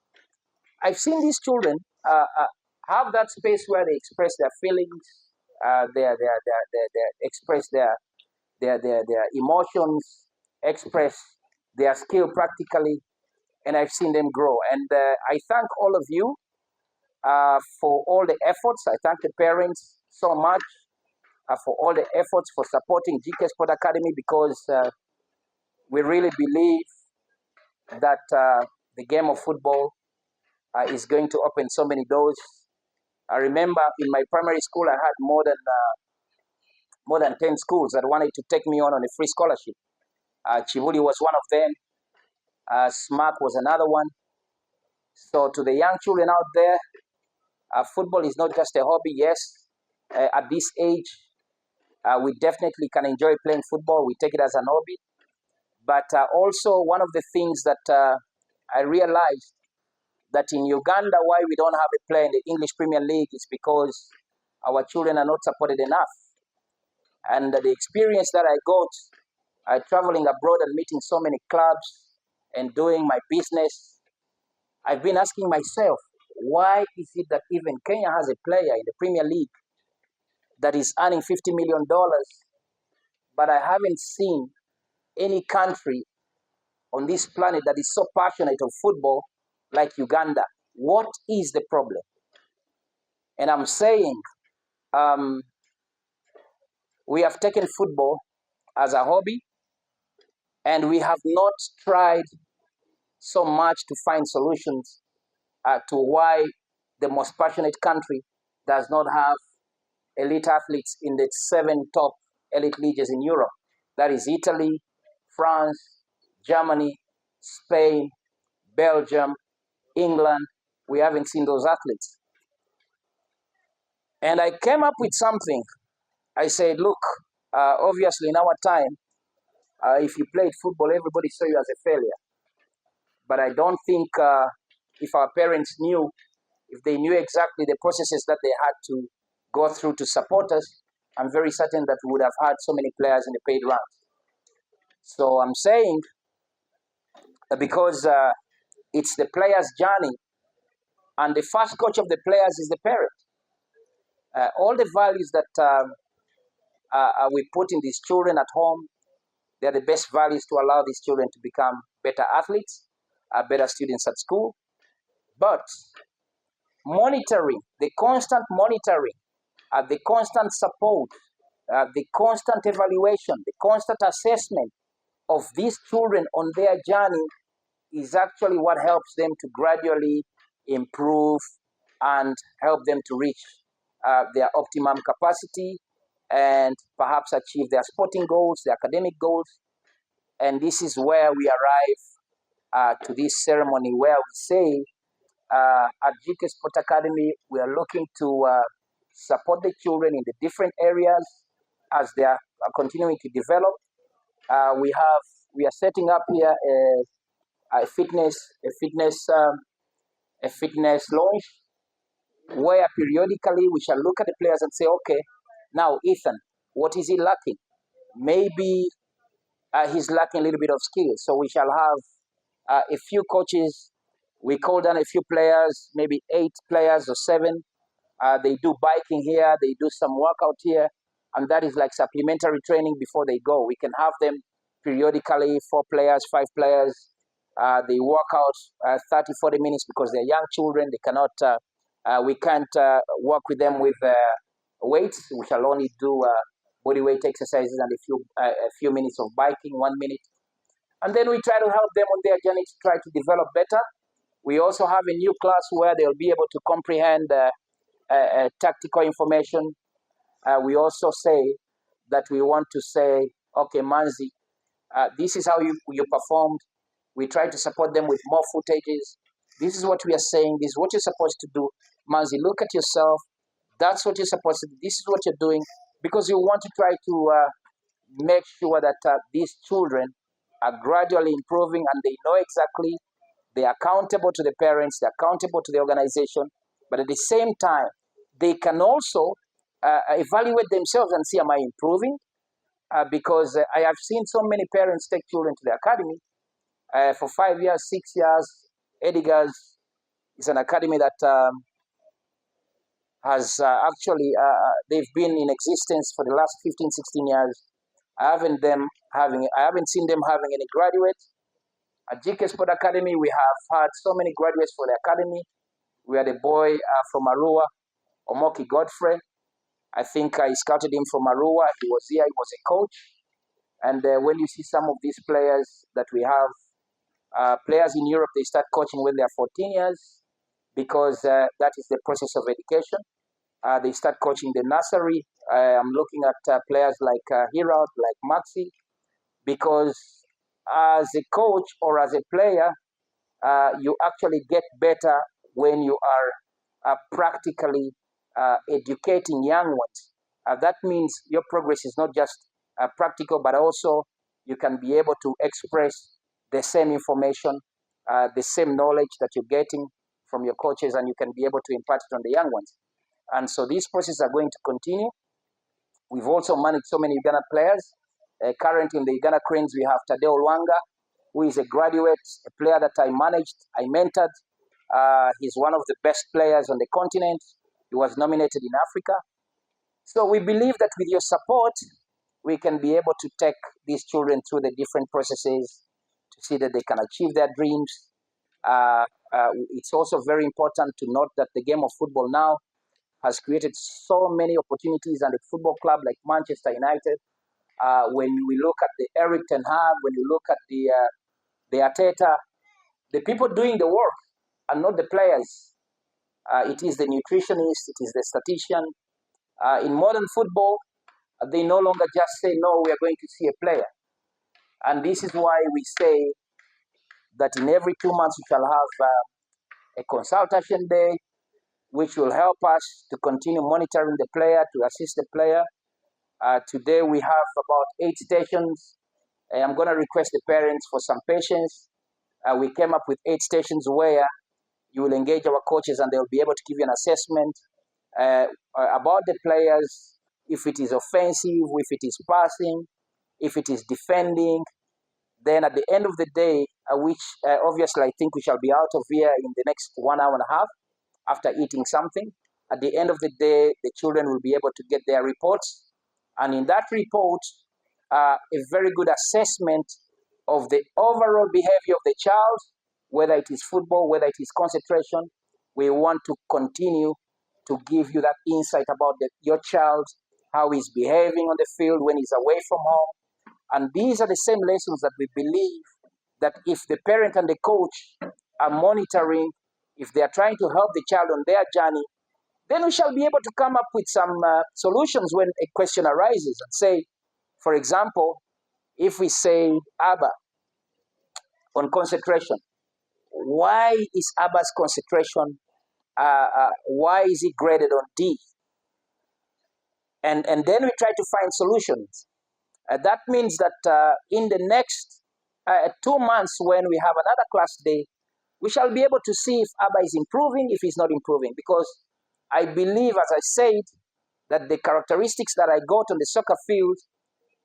I've seen these children have that space where they express their feelings, they express their emotions, express their skill practically, and I've seen them grow. And I thank all of you for all the efforts. I thank the parents so much for all the efforts for supporting GK Sport Academy, because we really believe that the game of football is going to open so many doors. I remember in my primary school, I had more than 10 schools that wanted to take me on a free scholarship. Chivuli was one of them. SMAC was another one. So to the young children out there, football is not just a hobby. Yes, at this age, we definitely can enjoy playing football. We take it as an hobby. But also one of the things that I realized that in Uganda, why we don't have a player in the English Premier League is because our children are not supported enough. And the experience that I got traveling abroad and meeting so many clubs and doing my business, I've been asking myself, why is it that even Kenya has a player in the Premier League that is earning $50 million, but I haven't seen any country on this planet that is so passionate of football like Uganda? What is the problem? And I'm saying we have taken football as a hobby, and we have not tried so much to find solutions to why the most passionate country does not have elite athletes in the 7 top elite leagues in Europe. That is Italy, France, Germany, Spain, Belgium, England. We haven't seen those athletes. And I came up with something. I said, look, obviously in our time, if you played football, everybody saw you as a failure. But I don't think if our parents knew, if they knew exactly the processes that they had to go through to support us, I'm very certain that we would have had so many players in the paid ranks. So I'm saying because it's the player's journey, and the first coach of the players is the parent. All the values that we put in these children at home. They're the best values to allow these children to become better athletes, better students at school. But monitoring, the constant monitoring, the constant support, the constant evaluation, the constant assessment of these children on their journey is actually what helps them to gradually improve and help them to reach their optimum capacity and perhaps achieve their sporting goals, their academic goals. And this is where we arrive to this ceremony where we say at GK Sport Academy, we are looking to support the children in the different areas as they are continuing to develop. We are setting up here a fitness launch where periodically we shall look at the players and say, okay, now Ethan, what is he lacking? Maybe he's lacking a little bit of skill. So we shall have a few coaches. We call down a few players, maybe 8 players or 7. They do biking here, they do some workout here, and that is like supplementary training before they go. We can have them periodically, 4 players, 5 players. They work out 30, 40 minutes because they're young children. They cannot, we can't work with them with weights. We shall only do body weight exercises and a few minutes of biking, 1 minute. And then we try to help them on their journey to try to develop better. We also have a new class where they'll be able to comprehend tactical information. We also say that we want to say, okay, Manzi, this is how you performed. We try to support them with more footages. This is what we are saying. This is what you're supposed to do. Manzi, look at yourself. That's what you're supposed to do. This is what you're doing. Because you want to try to make sure that these children are gradually improving and they know exactly, they're accountable to the parents, they're accountable to the organization, but at the same time, they can also evaluate themselves and see, am I improving? Because I have seen so many parents take children to the academy for 5 years, 6 years. Edgar's is an academy that has they've been in existence for the last 15, 16 years. I haven't seen them having any graduates. At GK Sport Academy, we have had so many graduates for the academy. We had a boy from Arua, Omoki Godfrey. I think I scouted him from Arua. He was here, he was a coach. And when you see some of these players that we have, players in Europe, they start coaching when they're 14 years because that is the process of education. They start coaching the nursery. I'm looking at players like Herald, like Maxi, because as a coach or as a player, you actually get better when you are practically educating young ones. That means your progress is not just practical, but also you can be able to express the same information, the same knowledge that you're getting from your coaches, and you can be able to impart it on the young ones. And so these processes are going to continue. We've also managed so many Uganda players. Currently in the Uganda Cranes, we have Tadeo Lwanga, who is a graduate, a player that I managed, I mentored. He's one of the best players on the continent. He was nominated in Africa. So we believe that with your support, we can be able to take these children through the different processes to see that they can achieve their dreams. It's also very important to note that the game of football now has created so many opportunities, and a football club like Manchester United, when we look at the Eric Ten Hag, when you look at the Arteta, the people doing the work are not the players. It is the nutritionist, it is the statistician. In modern football, they no longer just say, no, we are going to see a player. And this is why we say that in every 2 months we shall have a consultation day, which will help us to continue monitoring the player, to assist the player. Today we have about 8 stations. I'm going to request the parents for some patience. We came up with 8 stations where you will engage our coaches and they'll be able to give you an assessment about the players, if it is offensive, if it is passing, if it is defending. Then at the end of the day, which obviously I think we shall be out of here in the next 1 hour and a half after eating something. At the end of the day, the children will be able to get their reports And in that report, a very good assessment of the overall behavior of the child, whether it is football, whether it is concentration. We want to continue to give you that insight about your child, how he's behaving on the field when he's away from home. And these are the same lessons that we believe that if the parent and the coach are monitoring, if they are trying to help the child on their journey, then we shall be able to come up with some solutions when a question arises and say, for example, if we say Abba on concentration, why is Abba's concentration, why is it graded on D? And then we try to find solutions. That means that in the next 2 months, when we have another class day, we shall be able to see if Abba is improving, if he's not improving. Because I believe, as I said, that the characteristics that I got on the soccer field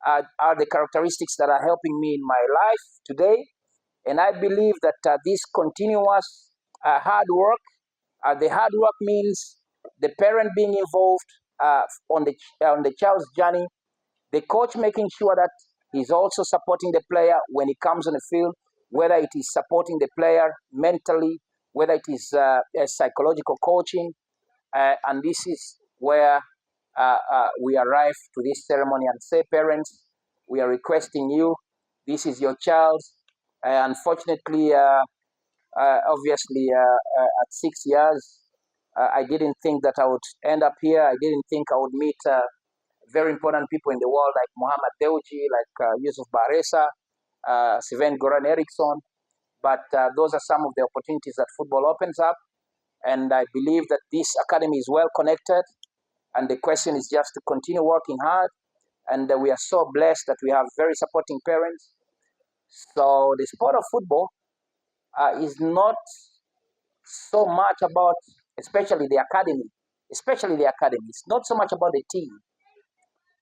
are the characteristics that are helping me in my life today. And I believe that this continuous hard work, the hard work means the parent being involved on the child's journey, the coach making sure that he's also supporting the player when he comes on the field, whether it is supporting the player mentally, whether it is psychological coaching. And this is where we arrive to this ceremony and say, parents, we are requesting you. This is your child. Unfortunately, obviously, at 6 years, I didn't think that I would end up here. I didn't think I would meet very important people in the world like Muhammad Dewji, like Yusuf Baresa, Sven Goran Eriksson. But those are some of the opportunities that football opens up. And I believe that this academy is well connected. And the question is just to continue working hard. And we are so blessed that we have very supporting parents. So the sport of football is not so much about, especially the academy. It's not so much about the team.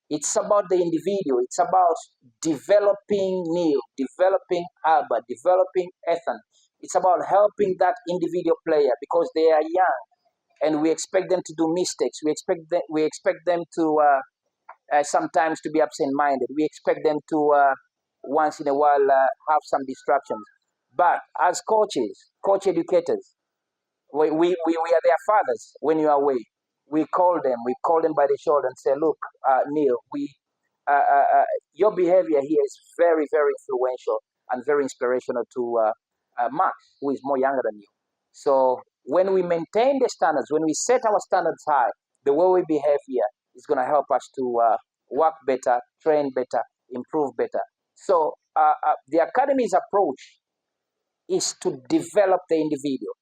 It's about the individual. It's about developing Neil, developing Alba, developing Ethan. It's about helping that individual player because they are young, and we expect them to do mistakes. We expect them to sometimes to be absent-minded. We expect them to once in a while have some distractions. But as coach educators, we are their fathers when you are away. We call them by the shoulder and say, look, Neil, your behavior here is very, very influential and very inspirational to Max, who is more younger than you. So when we maintain the standards, when we set our standards high, the way we behave here is going to help us to work better, train better, improve better. So the academy's approach is to develop the individual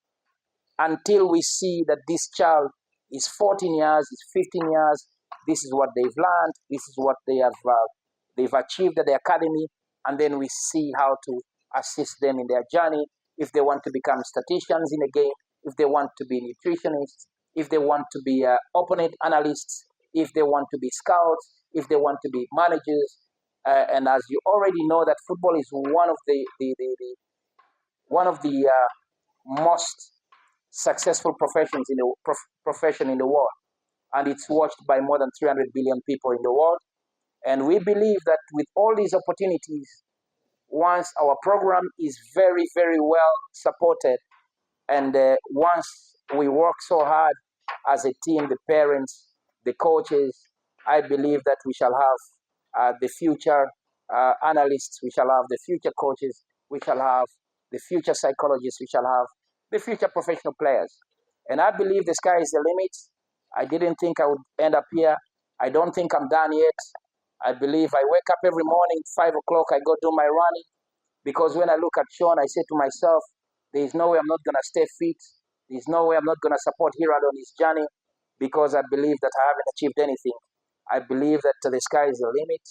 until we see that this child is 14 years, is 15 years. This is what they've learned. This is what they've achieved at the academy. And then we see how to assist them in their journey. If they want to become statisticians in a game, if they want to be nutritionists, if they want to be opponent analysts, if they want to be scouts, if they want to be managers. And as you already know, that football is one of the most successful profession in the world, and it's watched by more than 300 billion people in the world. And we believe that with all these opportunities, once our program is very, very well supported, and once we work so hard as a team, the parents, the coaches, I believe that we shall have the future analysts, we shall have the future coaches, we shall have the future psychologists, we shall have the future professional players. And I believe the sky is the limit. I didn't think I would end up here. I don't think I'm done yet. I believe I wake up every morning, 5 o'clock, I go do my running. Because when I look at Sean, I say to myself, there is no way I'm not going to stay fit. There's no way I'm not going to support Hirad on his journey, because I believe that I haven't achieved anything. I believe that the sky is the limit.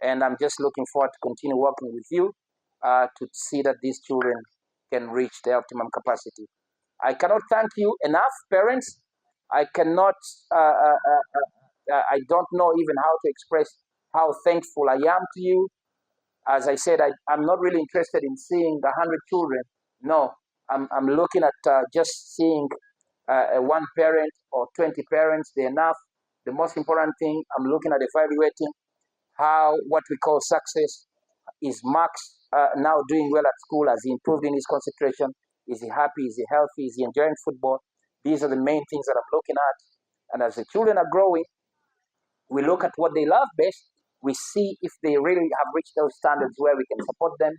And I'm just looking forward to continue working with you to see that these children can reach their optimum capacity. I cannot thank you enough, parents. I cannot, I don't know even how to express how thankful I am to you. As I said, I'm not really interested in seeing 100 children. No, I'm looking at just seeing one parent or 20 parents, they're enough. The most important thing, I'm looking at evaluating how what we call success is Max now doing well at school? Has he improved in his concentration? Is he happy? Is he healthy? Is he enjoying football? These are the main things that I'm looking at. And as the children are growing, we look at what they love best. We see if they really have reached those standards where we can support them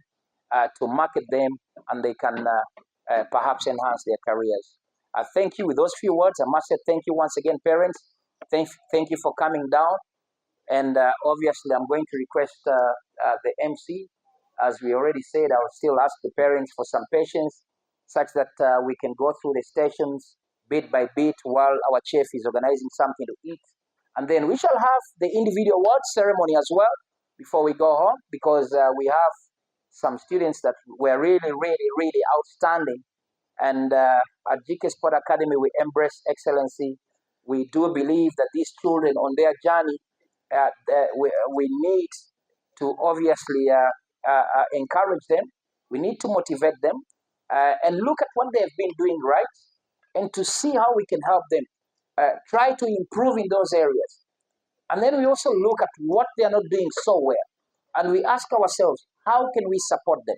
to market them, and they can perhaps enhance their careers. Thank you. With those few words, I must say thank you once again, parents. Thank you for coming down. And obviously, I'm going to request the MC. As we already said, I will still ask the parents for some patience, such that we can go through the stations bit by bit while our chef is organizing something to eat. And then we shall have the individual award ceremony as well before we go home, because we have some students that were really outstanding. And at GK Sport Academy, we embrace excellency. We do believe that these children on their journey, we need to obviously encourage them. We need to motivate them and look at what they've been doing right, and to see how we can help them try to improve in those areas. And then we also look at what they are not doing so well. And we ask ourselves, how can we support them?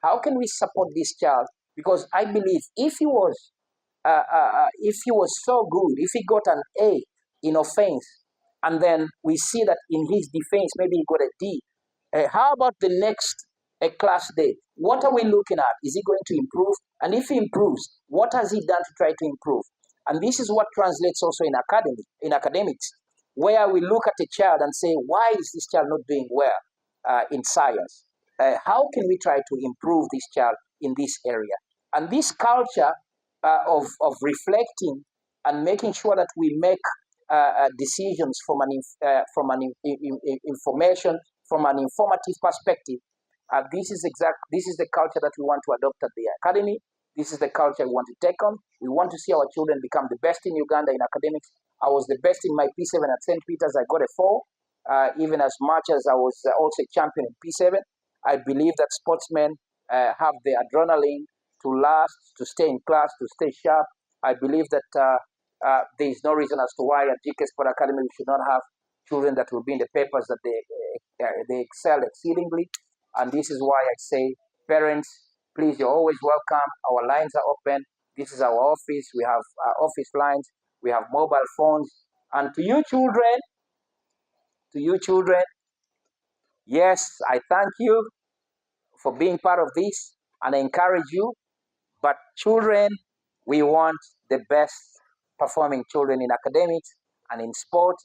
How can we support this child? Because I believe if he was so good, if he got an A in offense, and then we see that in his defense, maybe he got a D, how about the next class day? What are we looking at? Is he going to improve? And if he improves, what has he done to try to improve? And this is what translates also in academics, where we look at a child and say, why is this child not doing well in science? How can we try to improve this child in this area? And this culture of reflecting and making sure that we make decisions from an information, from an informative perspective. This is the culture that we want to adopt at the academy. This is the culture we want to take on. We want to see our children become the best in Uganda in academics. I was the best in my P7 at St. Peter's. I got a 4, even as much as I was also a champion in P7. I believe that sportsmen have the adrenaline to last, to stay in class, to stay sharp. I believe that there is no reason as to why at GK Sport Academy we should not have children that will be in the papers that they excel exceedingly. And this is why I say, parents, please, you're always welcome. Our lines are open. This is our office. We have office lines. We have mobile phones. And to you children, yes, I thank you for being part of this, and I encourage you. But children, we want the best performing children in academics and in sport.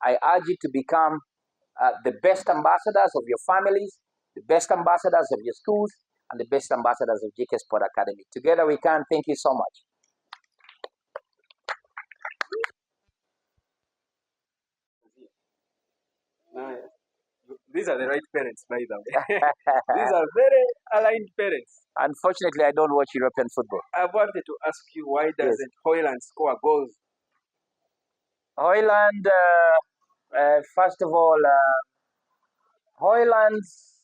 I urge you to become the best ambassadors of your families, the best ambassadors of your schools, and the best ambassadors of GK Sport Academy. Together we can. Thank you so much. These are the right parents, by the way. These are very aligned parents. Unfortunately, I don't watch European football. I wanted to ask you, why doesn't Hoyland score goals? Hoyland, first of all, Hoyland's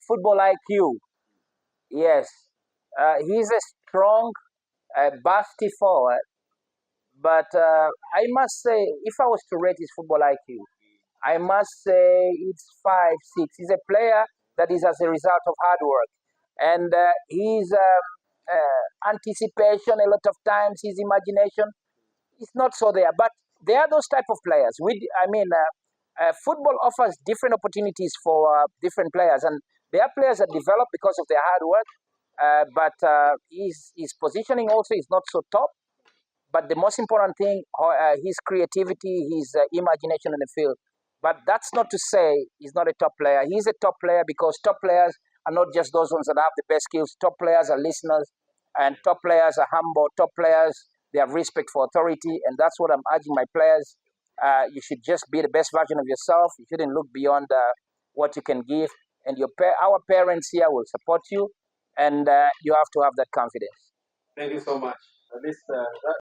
football IQ, yes, he's a strong, busty forward. But I must say, if I was to rate his football IQ, I must say it's 5, 6. He's a player that is as a result of hard work. And his anticipation, a lot of times, his imagination is not so there. But there are those type of players. Football offers different opportunities for different players. And there are players that develop because of their hard work. But his positioning also is not so top. But the most important thing, his creativity, his imagination in the field. But that's not to say he's not a top player. He's a top player because top players are not just those ones that have the best skills. Top players are listeners, and top players are humble. Top players, they have respect for authority, and that's what I'm urging my players. You should just be the best version of yourself. You shouldn't look beyond what you can give. And our parents here will support you, and you have to have that confidence. Thank you so much. At least